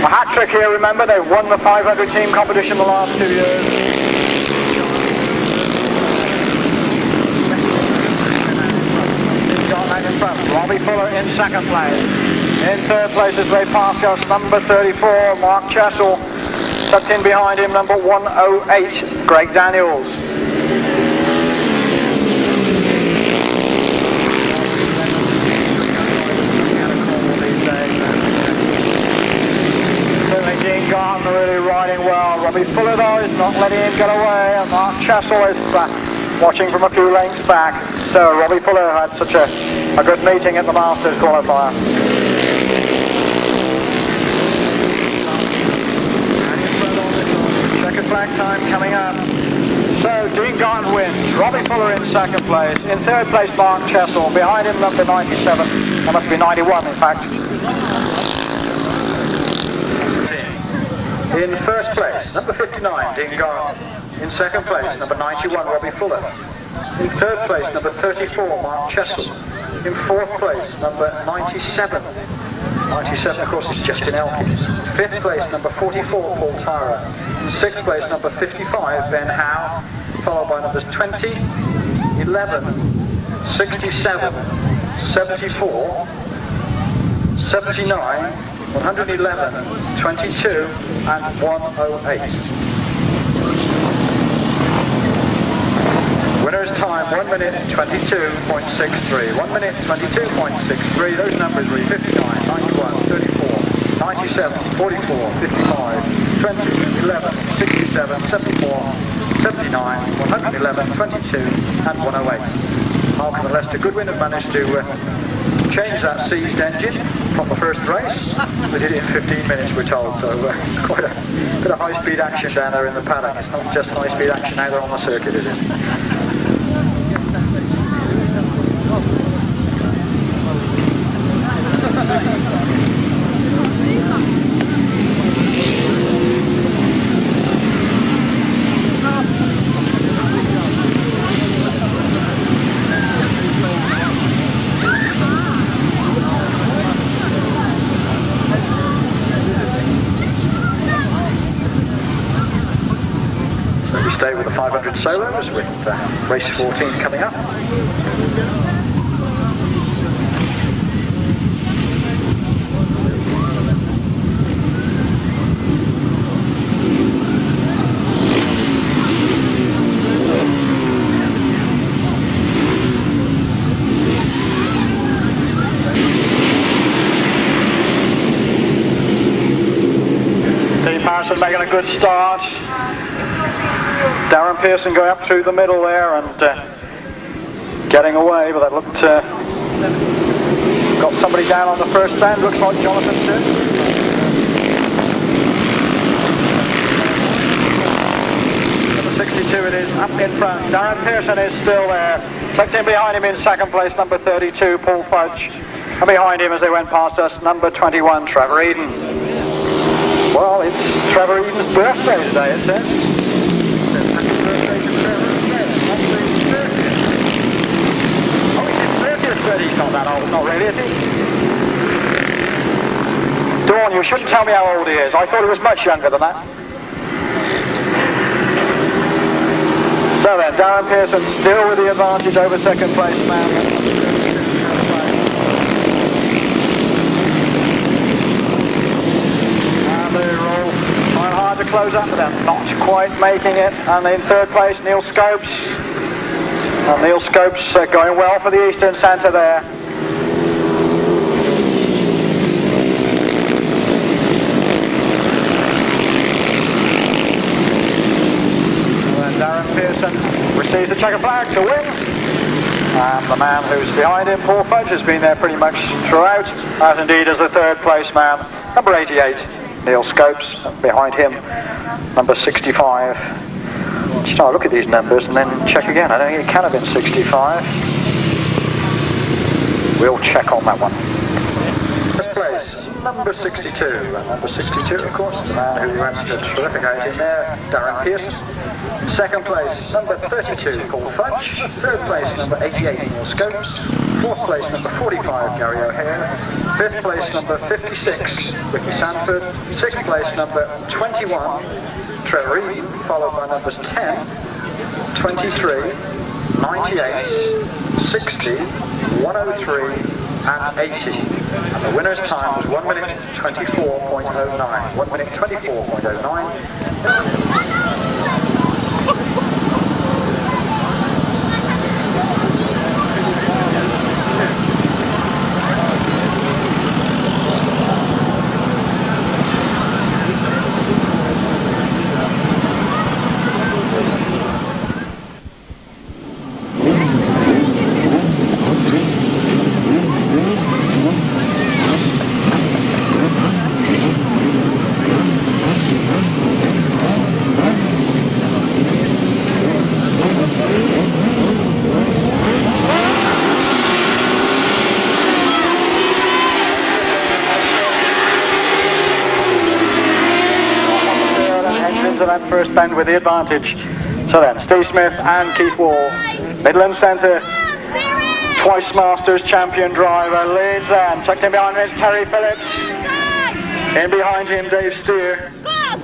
Speaker 2: a hat-trick here. Remember, they've won the 500 team competition the last 2 years. Garton in front. Robbie Fuller in second place. In third place as they pass us, number 34, Mark Chessell. Tucked in behind him, number 108, Greg Daniels. Dean Garton really riding well. Robbie Fuller though is not letting him get away, and Mark Chessell is watching from a few lengths back. So Robbie Fuller had such a good meeting at the Masters qualifier. Second flag time coming up. So Dean Garton wins. Robbie Fuller in second place. In third place, Mark Chessell. Behind him, number 97. That must be 91 in fact.
Speaker 3: In first place, number 59, Dean Garton. In second place, number 91, Robbie Fuller. In third place, number 34, Mark Chessell. In fourth place, number 97. 97, of course, is Justin Elkins. Fifth place, number 44, Paul Tyra. In sixth place, number 55, Ben Howe. Followed by numbers 20, 11, 67, 74, 79, 111, 22 and 108. Winner's time 1 minute 22.63. 1 minute 22.63. Those numbers were 59, 91, 34, 97, 44, 55, 20, 11, 67, 74, 79, 111, 22 and 108. Malcolm and Lester Goodwin have managed to change that seized engine from the first race. They did it in 15 minutes, we're told, so quite a bit of high-speed action down there in the paddock. It's not just high-speed action out there on the circuit, is it? Stay with the 500 solos with race 14 coming up.
Speaker 2: good start. Darren Pearson going up through the middle there and getting away, but that looked... got somebody down on the first bend, looks like Jonathan did. Number 62 it is, up in front. Darren Pearson is still there. Tucked in behind him in second place, number 32, Paul Fudge. And behind him as they went past us, number 21, Trevor Eadon. Well, it's Trevor Eadon's birthday today, it says. He's not that old, not really, is he? Dawn, you shouldn't tell me how old he is. I thought he was much younger than that. So then, Darren Pearson still with the advantage over second place man. And they roll, trying hard to close up, but they're not quite making it. And in third place, Neil Scopes. And Neil Scopes going well for the eastern centre there. And then Darren Pearson receives the checker flag to win. And the man who's behind him, Paul Fudge, has been there pretty much throughout, as indeed as the third place man, number 88, Neil Scopes. Behind him, number 65. Just I'll look at these numbers and then check again. I don't think it can have been 65. We'll check on that one.
Speaker 3: First place, number 62. And number 62, of course, the man who went to terrific in there, Darren Pearson. Second place, number 32, Paul Fudge. Third place, number 88, Neil Scopes. Fourth place, number 45, Gary O'Hare. Fifth place, number 56, Ricky Sandford. Sixth place, number 21, Trevor Eadon, followed by numbers 10, 23, 98, 60, 103 and 80. And the winner's time was 1 minute 24.09. 1 minute 24.09.
Speaker 2: That first bend with the advantage. So then, Steve Smith and Keith Wall, Midland Centre, twice Masters champion driver, leads them. Tucked in behind him is Terry Phillips. In behind him, Dave Steer.
Speaker 4: Go on,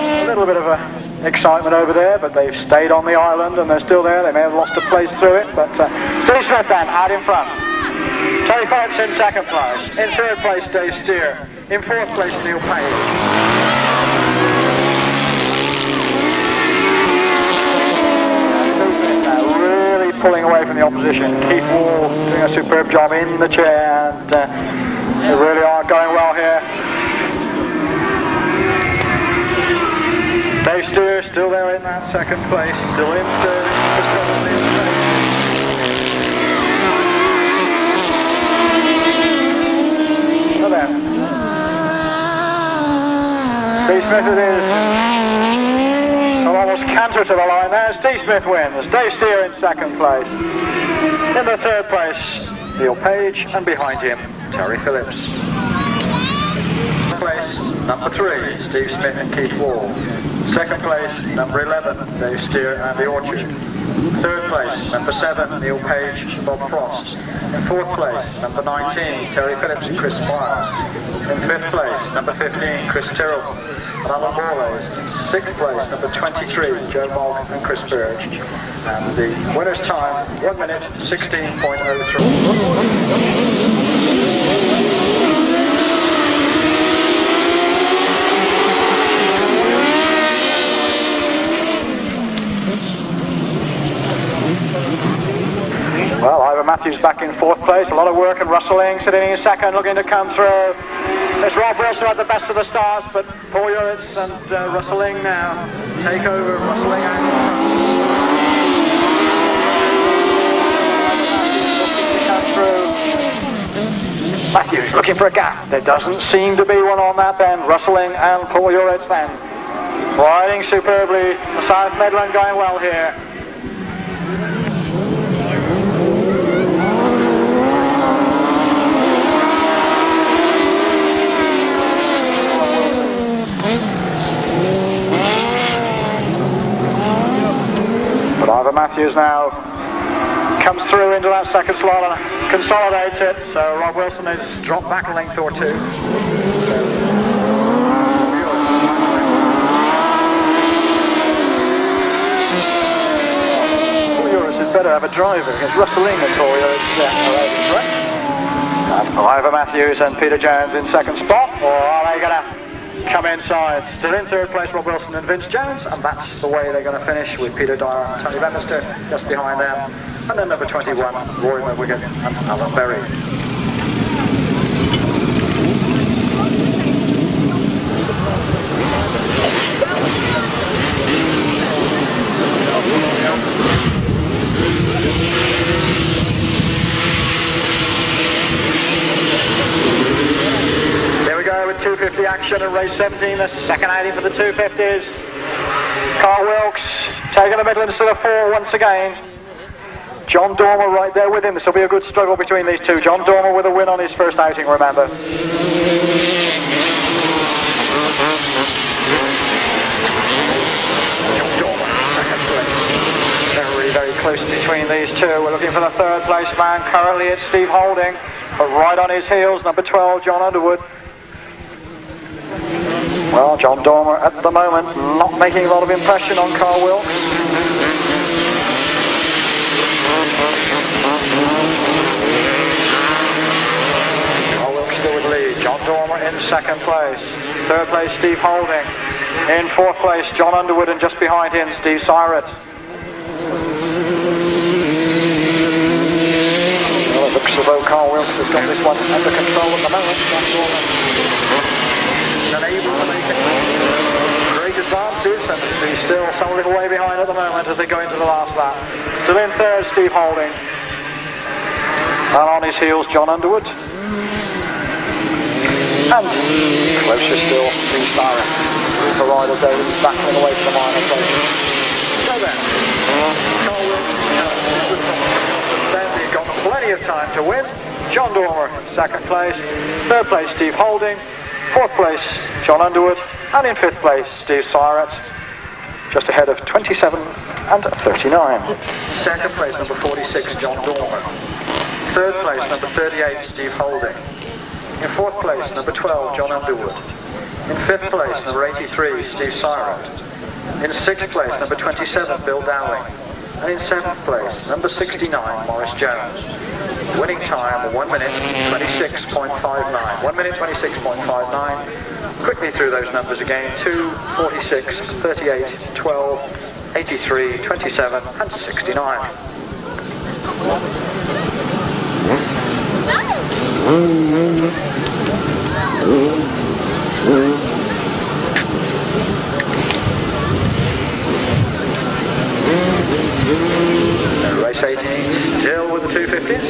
Speaker 4: Syrett!
Speaker 2: A little bit of excitement over there, but they've stayed on the island and they're still there. They may have lost a place through it, but Steve Smith then out in front. Terry Phillips in second place. In third place, Dave Steer. In fourth place, Neil Page. Really pulling away from the opposition. Keith Wall doing a superb job in the chair, and they really are going well here. Dave Steer still there in that second place, still in third. So then, Steve Smith it is. I'll almost canter to the line there. Steve Smith wins. Dave Steer in second place. In the third place, Neil Page, and behind him, Terry Phillips.
Speaker 3: Place, number 3, Steve Smith and Keith Wall. Second place, number 11, Dave Steer and the Orchard. Third place, number 7, Neil Page, Bob Frost. In fourth place, number 19, Terry Phillips and Chris Miles. In fifth place, number 15, Chris Tyrrell and Alan Borlays. In sixth place, number 23, Joe Malk and Chris Burge. And the winner's time, 1 minute 16.03.
Speaker 2: Well, Ivor Matthews back in 4th place. A lot of work and rustling, sitting in 2nd, looking to come through. It's Rob Wilson at the best of the starts, but Paul Uritz and rustling now take over. Rustling and looking to come through. Matthews looking for a gap. There doesn't seem to be one on that then. Rustling and Paul Uritz then. Riding superbly. South Midland going well here. But Ivor Matthews now comes through into that 2nd slot and consolidates it, so Rob Wilson has dropped back a length or 2. Paul Uritz is better have a driver against rustling than Paul Uritz. And Ivor Matthews and Peter Jones in 2nd spot, or are they going to come inside? Still in 3rd place, Rob Wilson and Vince Jones, and that's the way they're going to finish, with Peter Dyer and Tony Bannister just behind them. And then number 21, Rory McWigan and Alan Berry. There we go with 250 action in race 17, the 2nd outing for the 250s. Carl Wilkes taking the middle instead of 4 once again. John Dormer right there with him. This will be a good struggle between these two. John Dormer with a win on his first outing, remember. John Dormer, 2nd place. Very, very close between these two. We're looking for the 3rd place man. Currently it's Steve Holding, but right on his heels, number 12, John Underwood. Well, John Dormer at the moment not making a lot of impression on Carl Wilkes. Carl Wilkes still with the lead. John Dormer in 2nd place. 3rd place, Steve Holding. In 4th place, John Underwood, and just behind him, Steve Syrett. Well, it looks as though Carl Wilkes has got this one under control at the moment. John Dormer unable to make great advances, and he's still some little way behind at the moment as they go into the last lap. Still in 3rd, Steve Holding. And on his heels, John Underwood. And closer still, Steve Syrett. The rider there is battling away from the minor place. So then, Carl Wilkes, then he's got plenty of time to win. John Dormer in 2nd place. 3rd place, Steve Holding. 4th place, John Underwood. And in 5th place, Steve Syrett. Just ahead of 27 and 39. 2nd place, number 46, John Dormer. 3rd place, number 38, Steve Holding. In 4th place, number 12, John Underwood. In 5th place, number 83, Steve Syrett. In 6th place, number 27, Bill Dowling. And in 7th place, number 69, Morris Jones. Winning time, 1 minute 26.59. 1 minute 26.59. Quickly through those numbers again: 2, 46, 38, 12, 83, 27, and 69. Race 18 still with the 250s.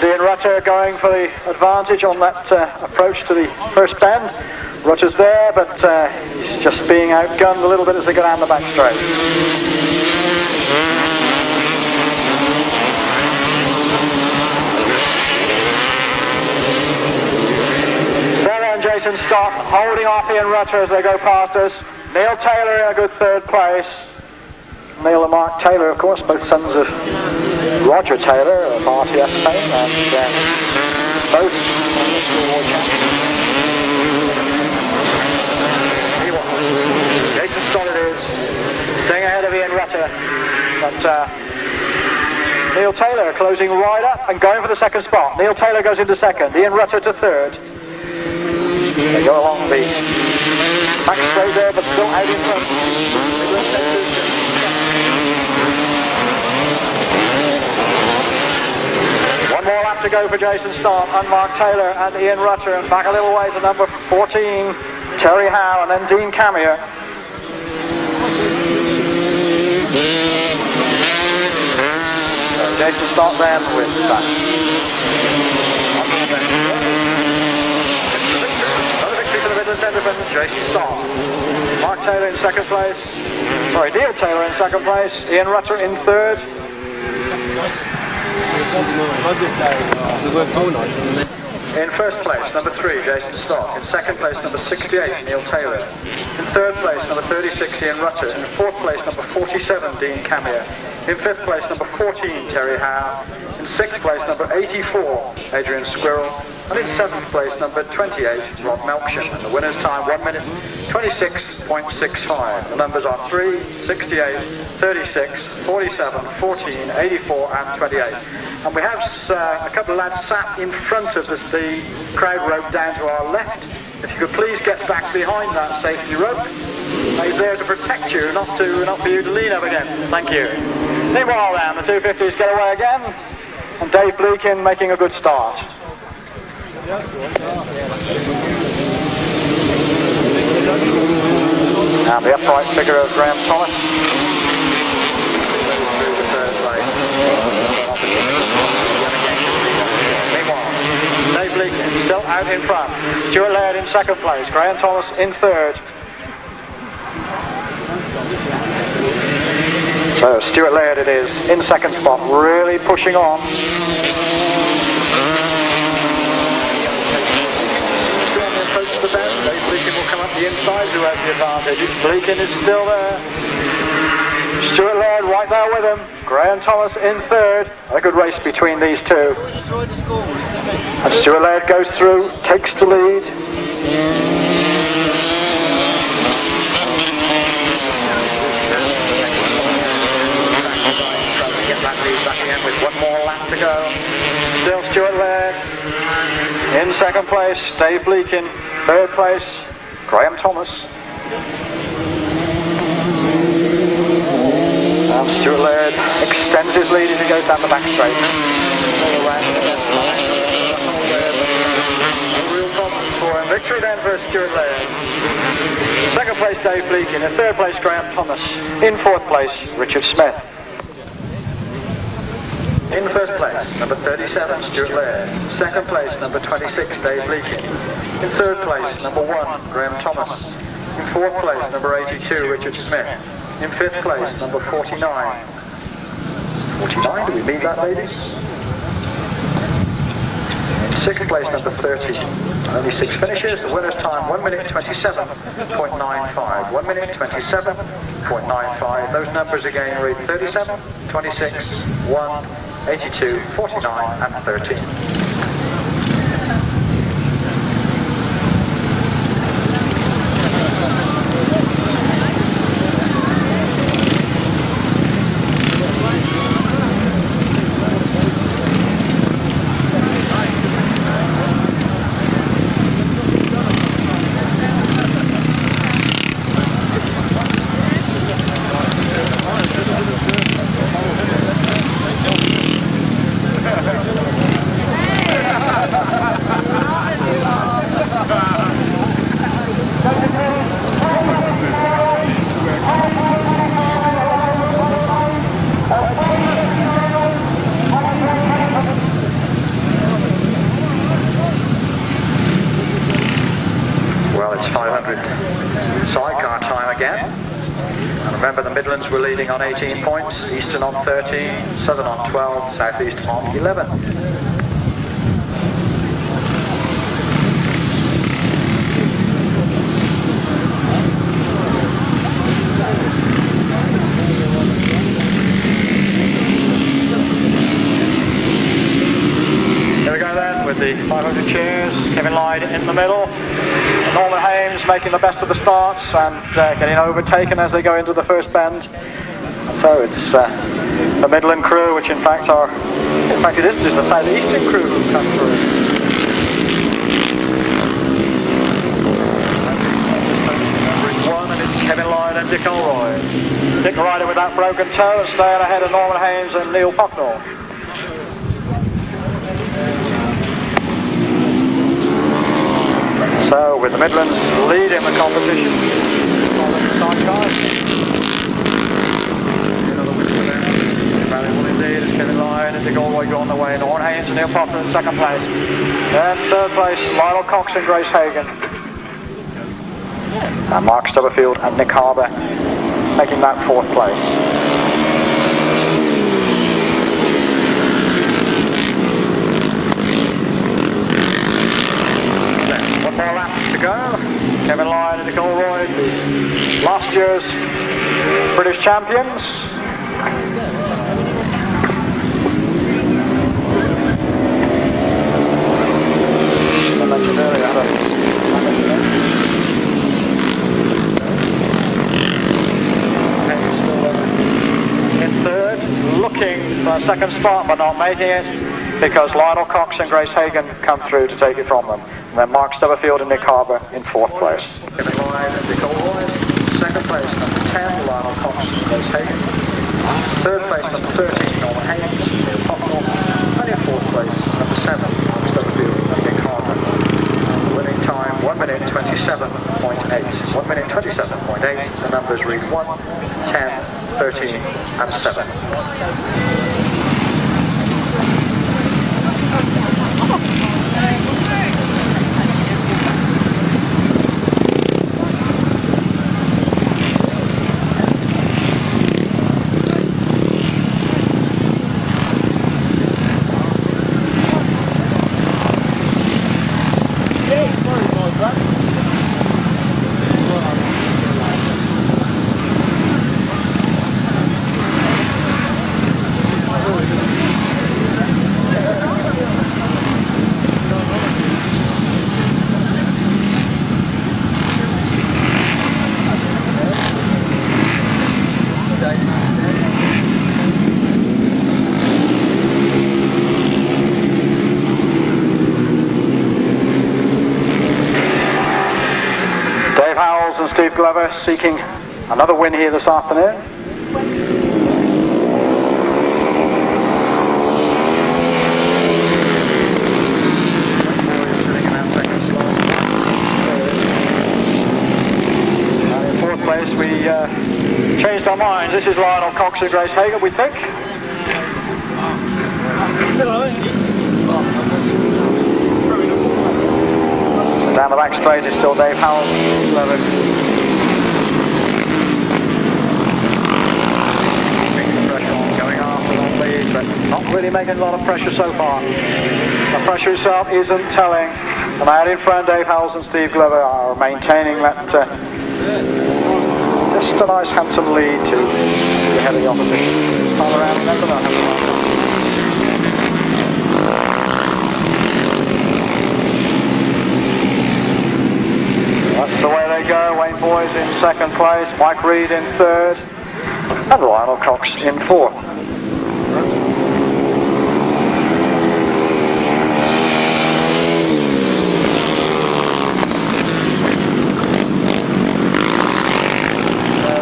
Speaker 2: Ian Rutter going for the advantage on that approach to the first bend. Rutter's there, but he's just being outgunned a little bit as they go down the back straight. Jason Stott holding off Ian Rutter as they go past us. Neil Taylor in a good 3rd place. Neil and Mark Taylor, of course, both sons of Roger Taylor of RTS fame, and both Jason Stott it is, staying ahead of Ian Rutter, but Neil Taylor closing right up and going for the 2nd spot. Neil Taylor goes into 2nd, Ian Rutter to 3rd. They go along the Back straight there, but still out in front. Midland centres. One more lap to go for Jason Stott, unmarked Taylor and Ian Rutter, and back a little way to number 14, Terry Howe, and then Deam Camier. So Jason Stott then with that. Another victory for the Midland Centreman, Jason Stott. Mark Taylor in second place. Sorry, Dear Taylor in second place. Ian Rutter in third.
Speaker 3: In first place, number 3, Jason Stott. In second place, number 68, Neil Taylor. In third place, number 36, Ian Rutter. In fourth place, number 47, Dean Camier. In fifth place, number 14, Terry Howe. In sixth place, number 84, Adrian Squirrell. And in seventh place, number 28, Rob Melksham. And the winner's time, 1 minute 26.65. The numbers are 3, 68, 36, 47, 14, 84 and 28. And we have a couple of lads sat in front of us, the crowd rope down to our left. If you could please get back behind that safety rope. He's there to protect you, not for you to lean up against. Thank you. Meanwhile then, the 250s get away again. And Dave Bleakin making a good start.
Speaker 2: And the upright figure of Graham Thomas. Meanwhile, Dave Bleakin still out in front. Stuart Laird in second place. Graham Thomas in third. So Stuart Laird it is in second spot, really pushing on.
Speaker 3: The bend. Dave Bleakin will come up the inside who has the advantage.
Speaker 2: Bleakin is still there. Stuart Laird right there with him. Graham Thomas in third. A good race between these two. And Stuart Laird goes through, takes the lead.
Speaker 3: Get that lead back again with one more lap to go.
Speaker 2: Still Stuart Laird. In second place, Dave Bleakin. Third place, Graham Thomas. And Stuart Laird extends his lead as he goes down the back straight.
Speaker 3: Real problems for him.
Speaker 2: Victory then for Stuart Laird. Second place, Dave Bleakin. In third place, Graham Thomas. In fourth place, Richard Smith.
Speaker 3: In first place, number 37, Stuart Laird. Second place, number 26, Dave Bleakin. In third place, number 1, Graham Thomas. In fourth place, number 82, Richard Smith. In fifth place, number 49. 49, do we mean that, ladies? In sixth place, number 30. Only 6 finishes. The winner's time, 1 minute 27.95. 1 minute 27.95. Those numbers again read 37, 26, 1, 82, 49 and 13. Midlands were leading on 18 points, Eastern on 13, Southern on 12, South East on 11.
Speaker 2: Here we go then with the 500 cheers, Kevin Lloyd in the middle. Norman Hames making the best of the starts and getting overtaken as they go into the first bend. So it's the Midland crew, which in fact it is the South Eastern crew who come through. that broken toe and staying ahead of Norman Haynes and Neil Bucknell. So with the Midlands leading the competition. Another win for them. Valuable indeed as Kevin Lloyd and Lloyd go on the way. Norman Haynes and Neil Bucknell in second place. And third place, Lionel Cox and Grace Hagan. And Mark Stubblefield and Nick Harbour making that fourth place. One more lap to go. Kevin Lloyd and Nicole Lloyd, last year's British champions. I mentioned earlier, in third, looking for a second spot but not making it because Lionel Cox and Grace Hagan come through to take it from them. And then Mark Stubblefield and Nick Harbour in fourth place. Kevin Lloyd and Nicole Lloyd, second place number 10, Lionel Cox and Grace Hagan. Third place number 13, Norman Haynes, Neil Bucknell. And in fourth place number 7, Mark Stubblefield and Nick Harbour. Winning time 1 minute 27.8. 1 minute 27.8. The numbers read 1, 10, 13 and 7. And Steve Glover seeking another win here this afternoon. And in fourth place we changed our minds. This is Lionel Cox and Grace Hagan, we think. Down the back straight is still Dave Howell, 11. Going after on lead, but not really making a lot of pressure so far. The pressure itself isn't telling. And out in front, Dave Howells and Steve Glover are maintaining that just a nice handsome lead to the head of the opposition. This time around, remember that. That's the way they go. Wayne Boys in second place, Mike Reed in third, and Lionel Cox in fourth.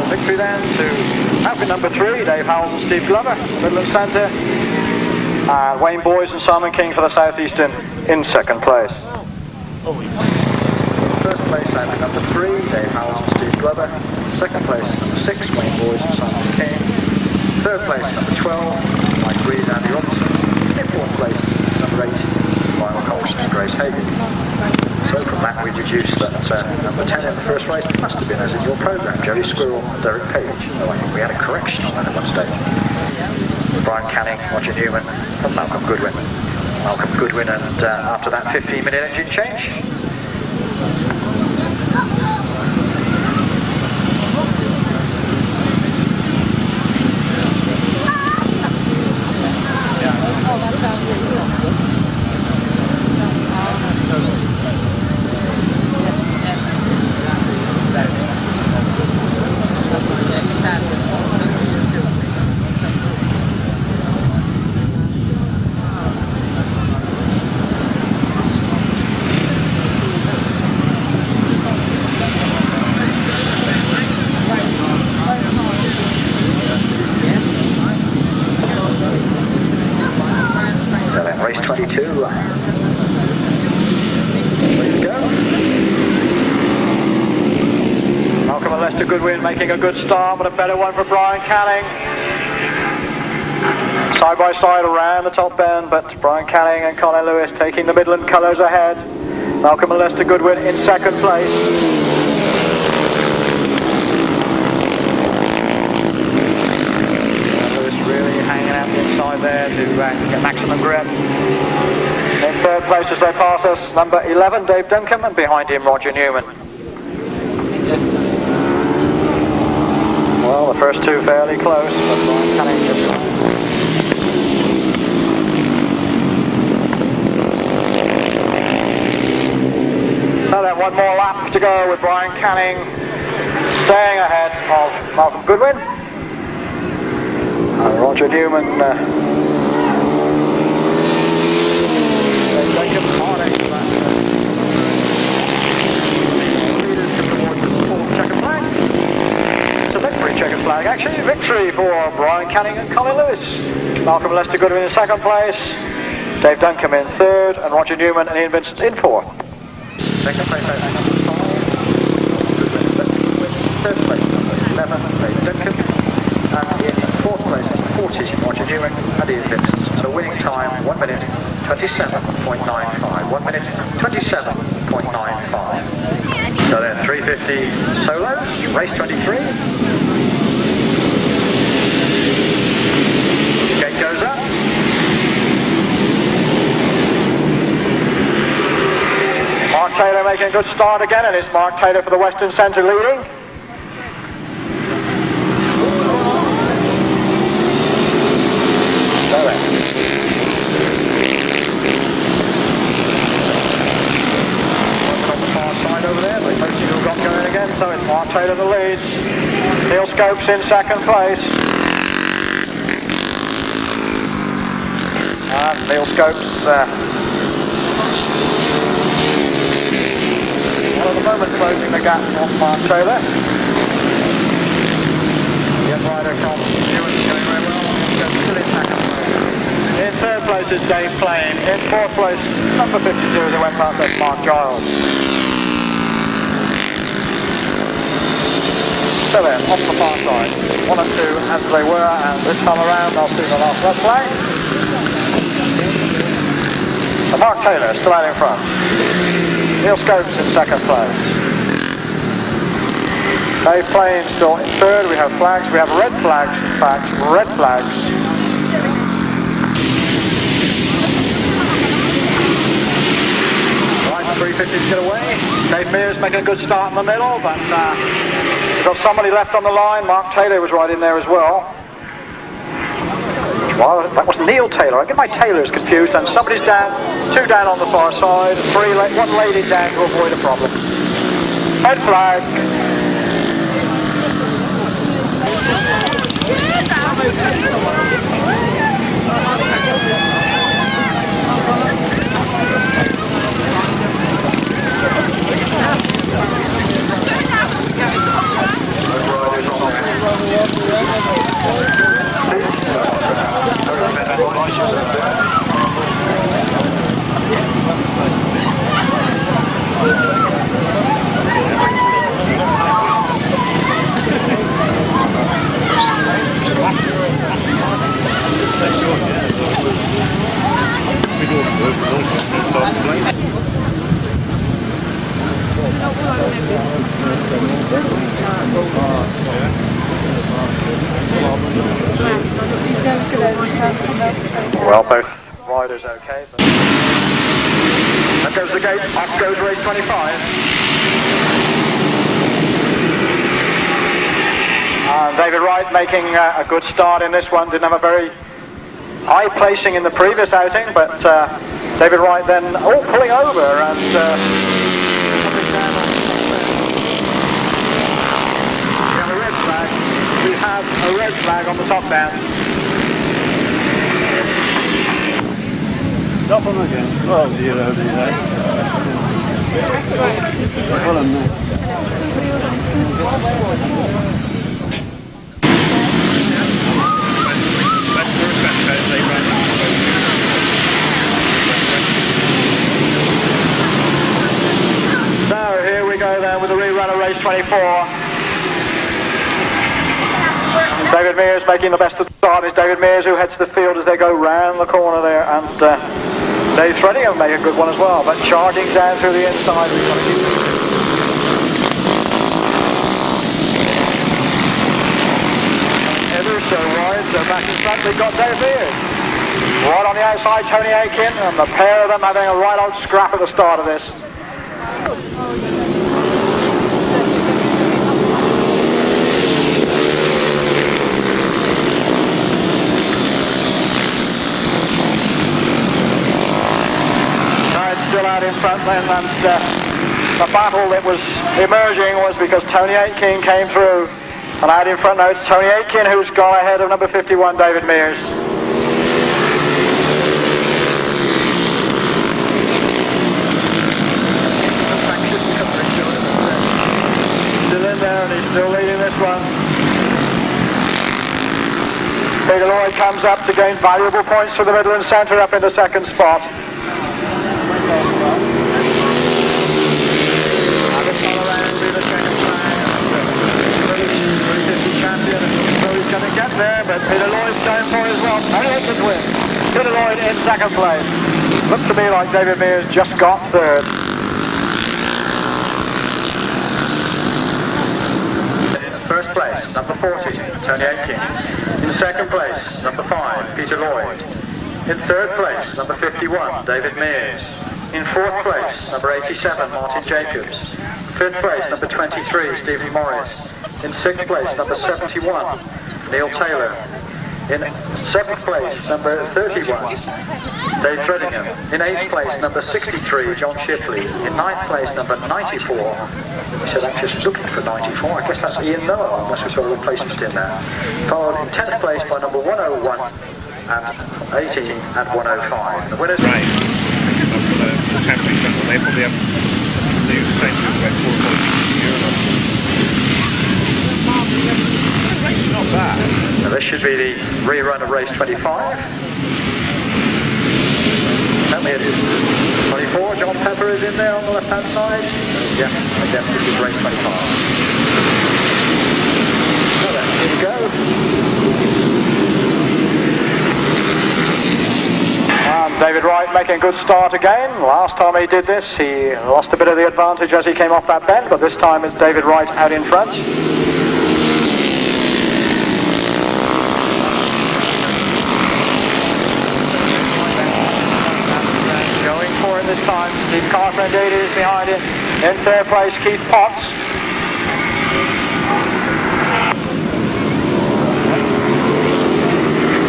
Speaker 2: Victory then to outfit number 3, Dave Howells and Steve Glover, Midland Centre, and Wayne Boys and Simon King for the Southeastern in second place. First place, outfit number 3, Dave Howells and Steve Glover. Second place, number 6, Wayne Boys and Simon King. Third place, number 12, Mike Reed and Andy Robinson. In fourth place, number 8, Lionel Cox and Grace Hagan. So from that we deduced that number 10 in the first race must have been, as in your programme, Jerry Squirrell and Derek Page. Though I think we had a correction on that at one stage. Brian Canning, Roger Newman and Malcolm Goodwin. Malcolm Goodwin, and after that 15-minute engine change. Lester Goodwin making a good start, but a better one for Brian Canning. Side by side around the top bend, but Brian Canning and Colin Lewis taking the Midland colours ahead. Malcolm and Lester Goodwin in second place. Lewis really hanging out the inside there to get maximum grip. In third place as they pass us, number 11, Dave Duncombe, and behind him, Roger Newman. Well, the first two fairly close, but Brian Canning just... So then one more lap to go with Brian Canning staying ahead of Malcolm Goodwin. And Roger Newman checkered flag. It's a victory checkered flag actually. Victory for Brian Canning and Colin Lewis. Malcolm Lester Goodwin in second place, Dave Duncombe in third, and Roger Newman and Ian Vincent in fourth.
Speaker 3: Second place, number 5. Third place, number 11, Dave Duncan. And in fourth place, number 40, Roger Newman and Ian Vincent. And a winning time, 1 minute 27.95. 1 minute 27.95. So then 350 solos, race 23. Gate goes up.
Speaker 2: Mark Taylor making a good start again, and it's Mark Taylor for the Western Centre leading. So then. On the far side over there, but most people got going again, so it's Mark Taylor the leads. Neil Scopes in second place. And Neil Scopes at the moment closing the gap on Mark Taylor. The rider from Stuart is going very well. Still in second. In third place is Dave Plain. In fourth place, number 52 as it went past, that's Mark Giles. So then, off the far side, 1 and 2 as they were, and this time around they'll see the last left flag. So Mark Taylor still out in front. Neil Scopes in second place. Dave Plain still in third. We have flags. We have red flags. In fact, red flags. Right, 350 to get away. Dave Mears making a good start in the middle, but we've got somebody left on the line. Mark Taylor was right in there as well. Well, that was Neil Taylor. I get my Taylors confused, and somebody's down, 2 down on the far side, 1 lady down to avoid a problem. Red flag. Well, both riders okay, but that goes the gate, up goes race 25. And David Wright making a good start in this one. Didn't have a very high placing in the previous outing, but David Wright then pulling over and we have a red flag on the top band.
Speaker 4: Stop him again. Oh dear, oh dear. Hold on there.
Speaker 2: So here we go then with the rerun of race 24. David Mears making the best of the start. It's David Mears who heads the field as they go round the corner there, and Dave Threadingham make a good one as well, but charging down through the inside. We've got to keep ever so wide, so back in front we've got Dave Mears. Right on the outside, Tony Atkin, and the pair of them having a right old scrap at the start of this. Still out in front then, and the battle that was emerging was because Tony Atkin came through, and out in front now it's Tony Atkin who's gone ahead of number 51 David Mears. Still in there and he's still leading this one. Peter Lloyd comes up to gain valuable points for the Midland Centre up in the second spot. Going to get there, but Peter Lloyd's going for it as well. And Elkins wins. Peter Lloyd in second place. Looks to me like David Mears just got third.
Speaker 3: In first place, number 40, Tony Atkin. In second place, number 5, Peter Lloyd. In third place, number 51, David Mears. In fourth place, number 87, Martin Jacobs. Fifth place, number 23, Stephen Morris. In sixth place, number 71, Neil Taylor. In seventh place, number 31, Dave Threadingham. In eighth place, number 63, John Shipley. In ninth place, number 94. He said, I'm just looking for 94. I guess that's Ian Noah, unless we've got a replacement in there. Followed in 10th place by number 101 and 18 and 105. The winners.
Speaker 5: Right. The championship, they probably have to use the same thing about 4 points a year or not. Not bad.
Speaker 3: Now this should be the rerun of race 25. Tell me it is. 24, John Pepper is in there on the left-hand side. Yeah, I guess this is race 25. So then, here we go.
Speaker 2: David Wright making a good start again. Last time he did this, he lost a bit of the advantage as he came off that bend, but this time it's David Wright out in front. This time, Steve Carter indeed is behind it. In third place, Keith Potts.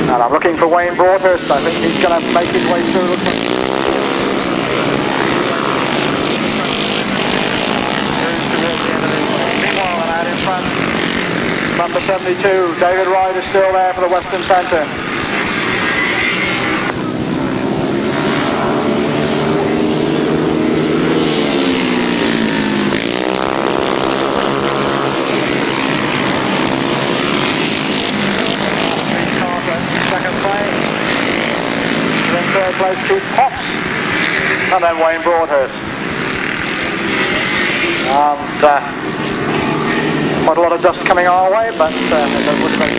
Speaker 2: And I'm looking for Wayne Broadhurst. I think he's going to make his way through. Meanwhile, and out in front, number 72, David Wright is still there for the Western Centre. Third place, Keith Potts, and then Wayne Broadhurst. And quite a lot of dust coming our way, but it does look like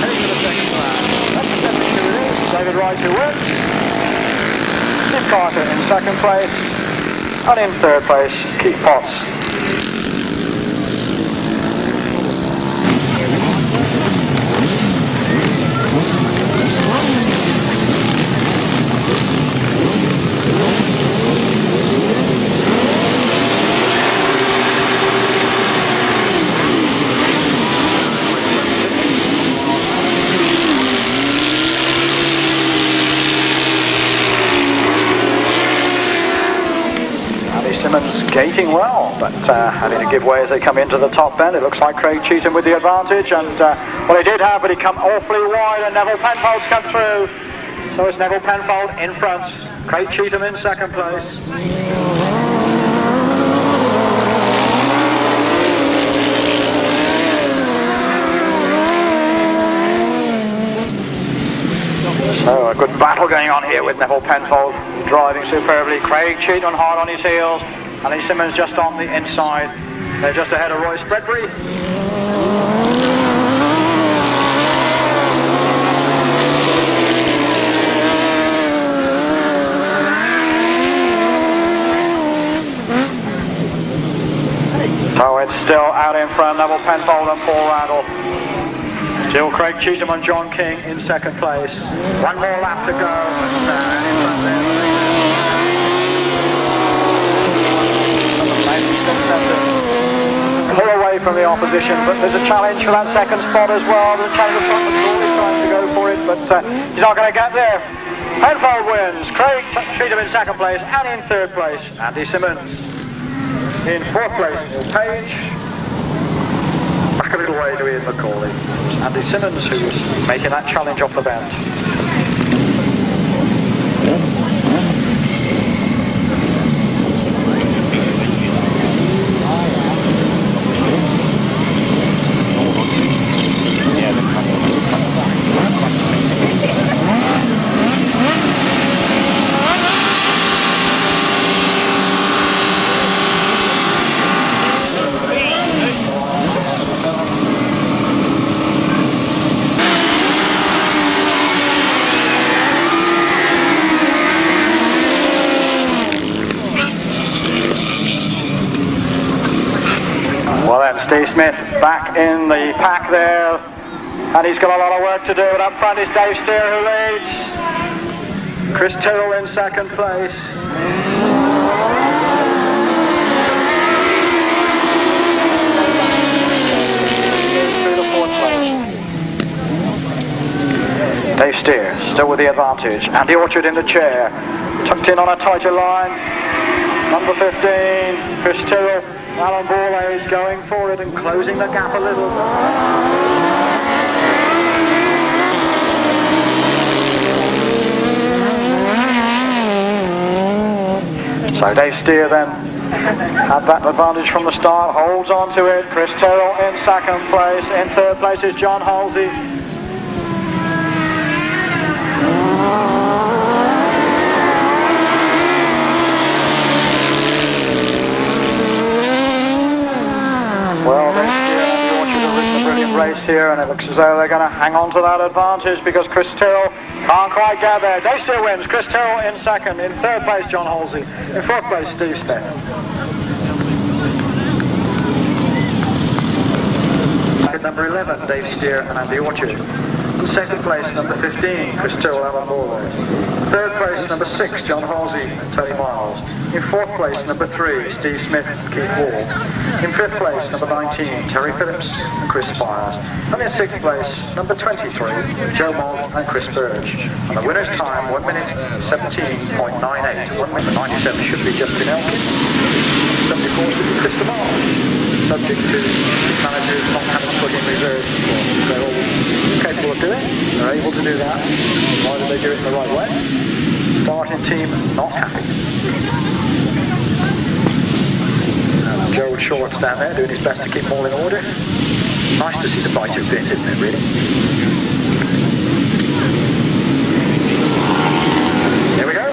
Speaker 2: heading to the second round. Number 72 it is, David Wright who wins. Steve Carter in second place, and in third place, Keith Potts. Gating well, but having to give way as they come into the top bend. It looks like Craig Cheetham with the advantage, and well, he did have, but he come awfully wide, and Neville Penfold's come through. So it's Neville Penfold in front, Craig Cheetham in second place. So a good battle going on here with Neville Penfold driving superbly. Craig Cheetham hard on his heels. Andy Simmons just on the inside. They're just ahead of Roy Spreadbury. So it's still out in front, Neville Penfold and Paul Randall. Still Craig Cheetham and John King in second place. One more lap to go. In front there. Pull away from the opposition, but there's a challenge for that second spot as well. There's a challenge for McCauley trying to go for it, but he's not going to get there. Penfold wins. Craig Cheetham in second place, and in third place, Andy Simmons. In fourth place, Neil Page. Back a little way to Ian McCauley. Andy Simmons, who's making that challenge off the bench. Steve Smith back in the pack there, and he's got a lot of work to do. And up front is Dave Steer, who leads. Chris Tyrrell in second place. Through the fourth place. Dave Steer still with the advantage. Andy Orchard in the chair, tucked in on a tighter line. Number 15, Chris Tyrrell. Alan Borley is going for it and closing the gap a little. So Dave Steer then had that advantage from the start, holds on to it. Chris Tyrrell in second place. In third place is John Halsey. Well, Dave Steer and the Orchard have ridden a brilliant race here, and it looks as though they're going to hang on to that advantage because Chris Tyrrell can't quite get there. Dave Steer wins. Chris Tyrrell in second. In third place, John Halsey. In fourth place, Steve Smith. At number 11, Dave Steer and Andy Orchard. In second place, number 15, Chris Tyrrell, Alan Borley. Third place, number 6, John Halsey and Tony Miles. In fourth place, number 3, Steve Smith and Keith Wall. In fifth place, number 19, Terry Phillips and Chris Spires. And in sixth place, number 23, Joe Mold and Chris Burge. And the winner's time, 1 minute 17.98. 1 minute 97 should be Justin Elkins. 74 should be Chris Miles. Subject to team managers not having to put in reserves. They're all capable of doing. They're able to do that. Why do they do it the right way? Starting team not happy. Joe Short's down there doing his best to keep them all in order. Nice to see the bite of bit, isn't it, really? Here we go.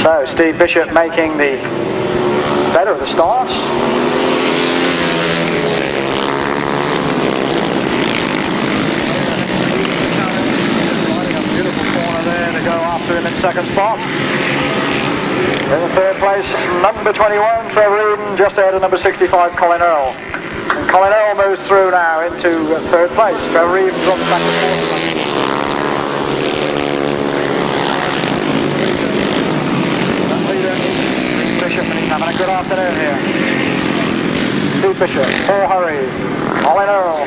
Speaker 2: So, Steve Bishop making the better of the starts. In second spot. In the third place, number 21, Trevor Eadon, just ahead of number 65, Colin Earl. And Colin Earl moves through now into third place. Trevor Eadon drops back to fourth. Leader, Bishop, and he's having a good afternoon here. Steve Bishop, Paul Hurry, Colin Earl.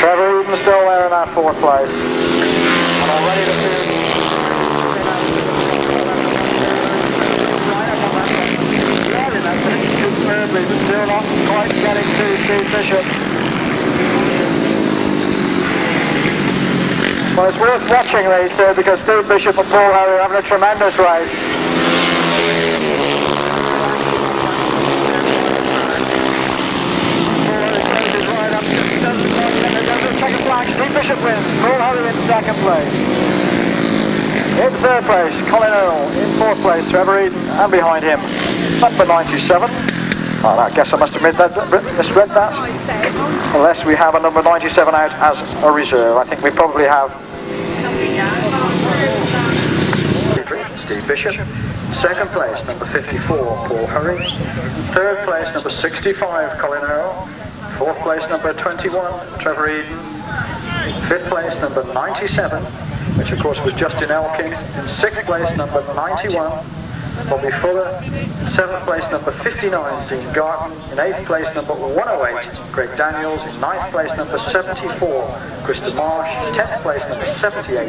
Speaker 2: Trevor Eadon still there in that fourth place. And already the field. But still not quite getting to Steve Bishop. Well, it's worth watching these two because Steve Bishop and Paul Harry are having a tremendous race. third place, Colin Earl. In fourth place, Trevor Eadon. And behind him, number 97. Well, I guess I must have misread that. Unless we have a number 97 out as a reserve. I think we probably have.
Speaker 3: Steve Bishop. Second place, number 54, Paul Hurry. Third place, number 65, Colin Earl. Fourth place, number 21, Trevor Eadon. Fifth place, number 97, which of course was Justin Elkins. In sixth place, number 91, Bobby Fuller. In seventh place, number 59, Deam Garton. In eighth place, number 108, Greg Daniels. In ninth place, number 74, Krista Marsh. 10th place, number 78,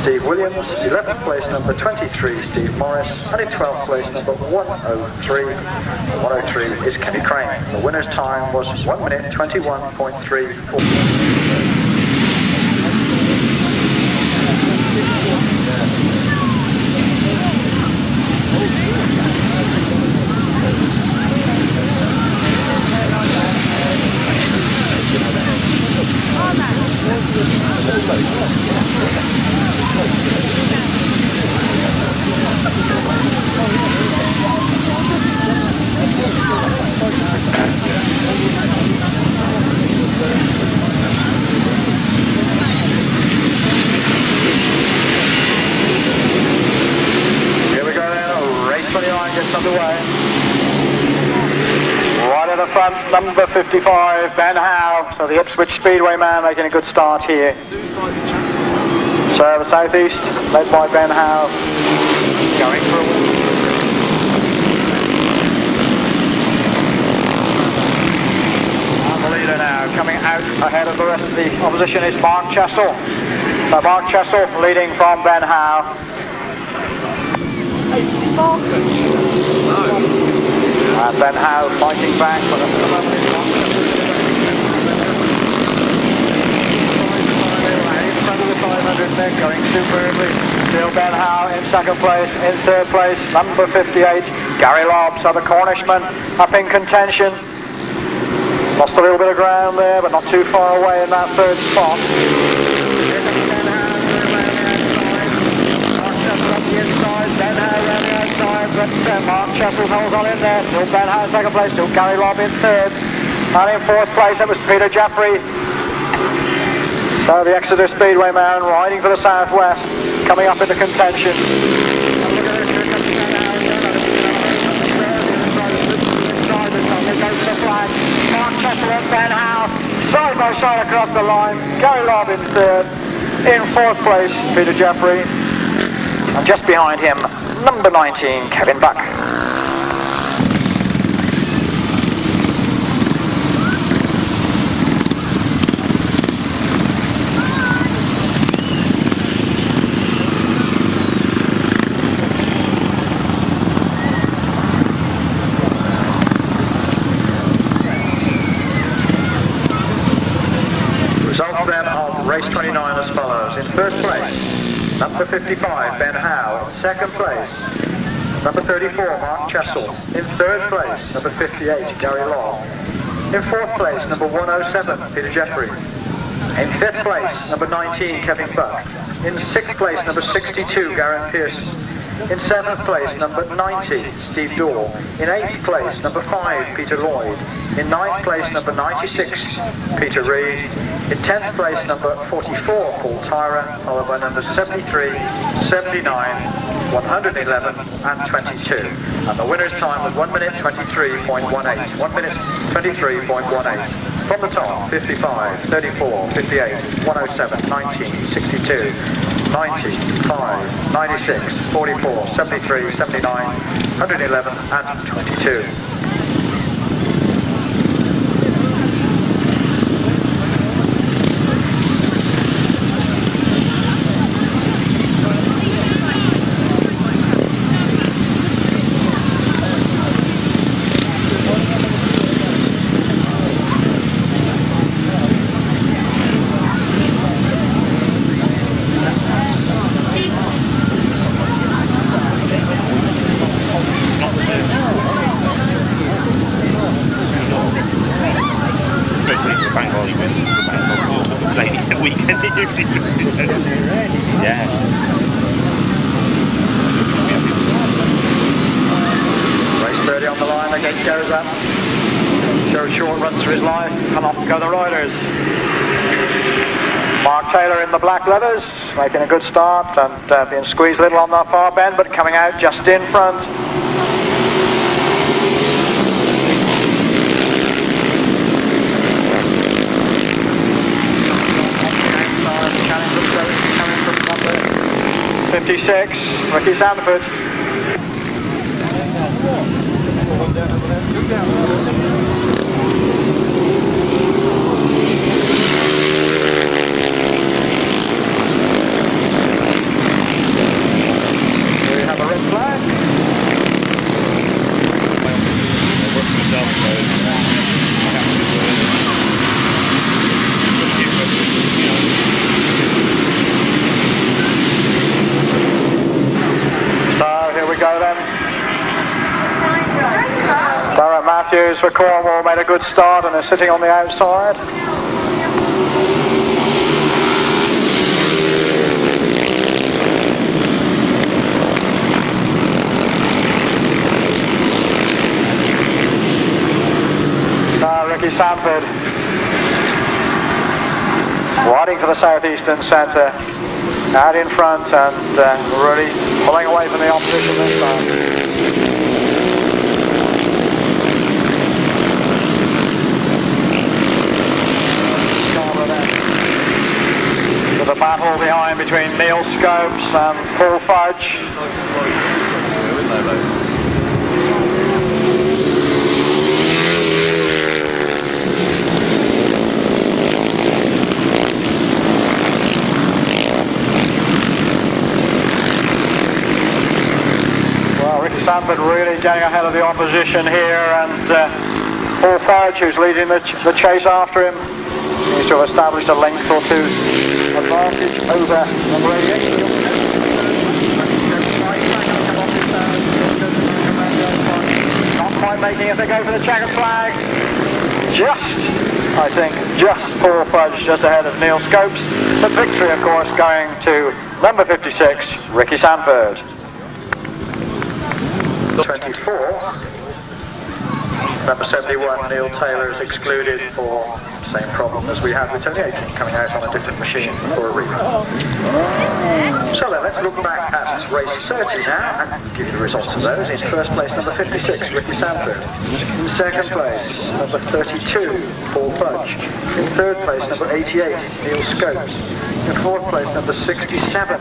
Speaker 3: Steve Williams. 11th place, number 23, Steve Morris. And in 12th place, number 103. 103 is Kenny Crane. The winner's time was 1 minute 21.34.
Speaker 2: Here we go then, race 29 gets underway. Right at the front, number 55, Ben Howe. So the Ipswich Speedway man making a good start here. So the southeast, led by Ben Howe, going through. And the leader now coming out ahead of the rest of the opposition is Mark Chessell. So Mark Chessell leading from Ben Howe. And Ben Howe fighting back, but at the moment it's not. In front of the 500 neck, going superbly. Still Ben Howe in second place. In third place, number 58, Gary Lobb. So the Cornishman up in contention. Lost a little bit of ground there, but not too far away in that third spot. Ben Howe around the outside, but Mark Chessell holds on in there. Still Ben Howe in second place, still Gary Lobb in third. And in fourth place, that was Peter Jeffrey. So the Exeter Speedway man riding for the southwest, coming up into contention. Mark Chessell and Ben Howe, side by side across the line. Gary Lobb in third. In fourth place, Peter Jeffrey. And just behind him, number 19, Kevin Buck.
Speaker 3: Results then of race 29 as follows. In third place, number 55, Ben Howe. In second place, number 34, Mark Chessell. In third place, number 58, Gary Lobb. In fourth place, number 107, Peter Jeffrey. In fifth place, number 19, Kevin Buck. In sixth place, number 62, Gareth Pearson. In seventh place, number 90, Steve Dorr. In eighth place, number 5, Peter Lloyd. In ninth place, number 96, Peter Reid. In 10th place, number 44, Paul Tyra, followed by numbers 73, 79, 111 and 22. And the winner's time was 1 minute 23.18. 1 minute 23.18. From the top, 55, 34, 58, 107, 19, 62, 90, 5, 96, 44, 73, 79, 111 and 22.
Speaker 5: Yeah.
Speaker 2: gate goes up. Joe Short runs for his life, and off go the riders. Mark Taylor in the black leathers, making a good start and being squeezed a little on the far bend, but coming out just in front. Coming from number 56, Ricky Sandford. We have a red flag.
Speaker 5: I work for myself, so I have
Speaker 2: So here we go then. Darren Matthews for Cornwall made a good start and is sitting on the outside. Ricky Sandford riding for the southeastern centre, out in front and really pulling away from the opposition this time. With a battle behind between Neil Scopes and Paul Fudge. Sandford really getting ahead of the opposition here, and Paul Fudge, who's leading the chase after him, seems to have established a length or two advantage over number 88. Not quite making it, they go for the checkered flag. I think, just Paul Fudge just ahead of Neil Scopes. The victory, of course, going to number 56, Ricky Sandford.
Speaker 3: 24. Number 71, Neil Taylor, is excluded for the same problem as we had with Tony Atkin, coming out on a different machine for a rerun. So then, let's look back at race 30 now and give you the results of those. In first place, number 56, Ricky Sandford. In second place, number 32, Paul Fudge. In third place, number 88, Neil Scopes. In fourth place, number 67,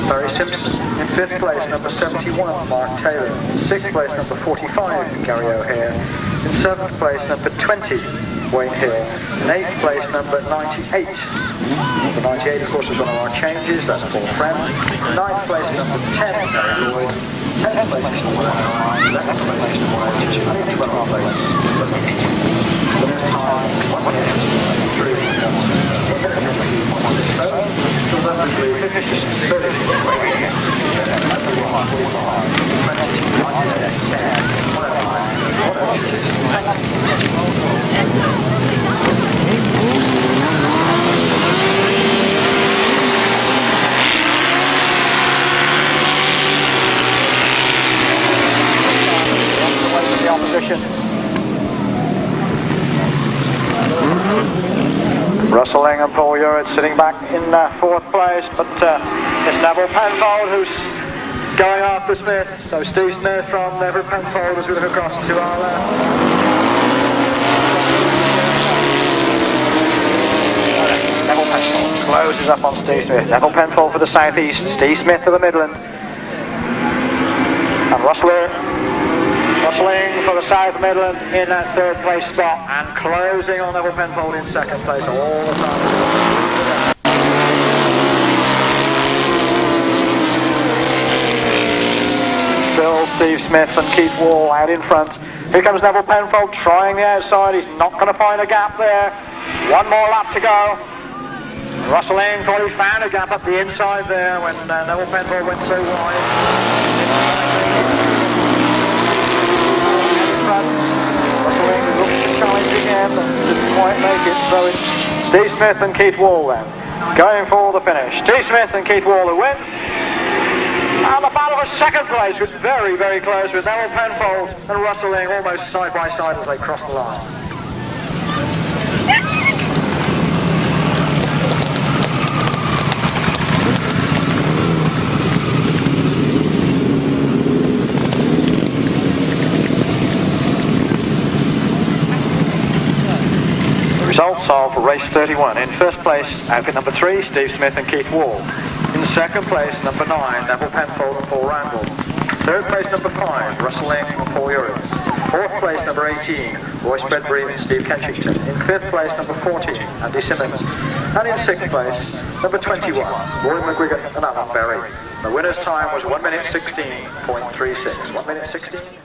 Speaker 3: Barry Simpson. In fifth place, number 71, Mark Taylor. In sixth place, number 45, Gary O'Hare. In seventh place, number 20, Wayne Hill. In eighth place, number 98. Number 98, of course, was one of our changes. That's Paul Friend. Ninth place, number 10, Gary Lloyd. 10th place, number 109. 11th place, number 182. And in 12th place, the next time, 183.
Speaker 2: The opposition. Russell and Paul Syrett sitting back in fourth place, but it's Neville Penfold who's going after Smith. So Steve Smith from Neville Penfold as we look across to our left. Neville Penfold closes up on Steve Smith. Neville Penfold for the southeast, Steve Smith for the Midland. And rustling for the South Midland in that third place spot, and closing on Neville Penfold in second place all the time. Still Steve Smith and Keith Wall out in front. Here comes Neville Penfold trying the outside. He's not going to find a gap there. One more lap to go. Russell Ing thought he found a gap up the inside there when Neville Penfold went so wide. Russell Ing looks to challenge again, but didn't quite make it. So it's Steve Smith and Keith Wall then, going for the finish. Steve Smith and Keith Wall who win. And the battle course, second place was very, very close with Neville Penfold and Russell Ling almost side by side as they crossed the line. Results of race 31. In first place, Atkin number 3, Steve Smith and Keith Wall. In second place, number 9, Neville Penfold and Paul Randall. Third place, number 5, Russell Ling and Paul Urich. Fourth place, number 18, Royce Bedbury and Steve Kenchington. In fifth place, number 14, Andy Simmons. And in sixth place, number 21, Roy McGuigan and Alan Berry. The winner's time was 1 minute 16.36. 1 minute 16.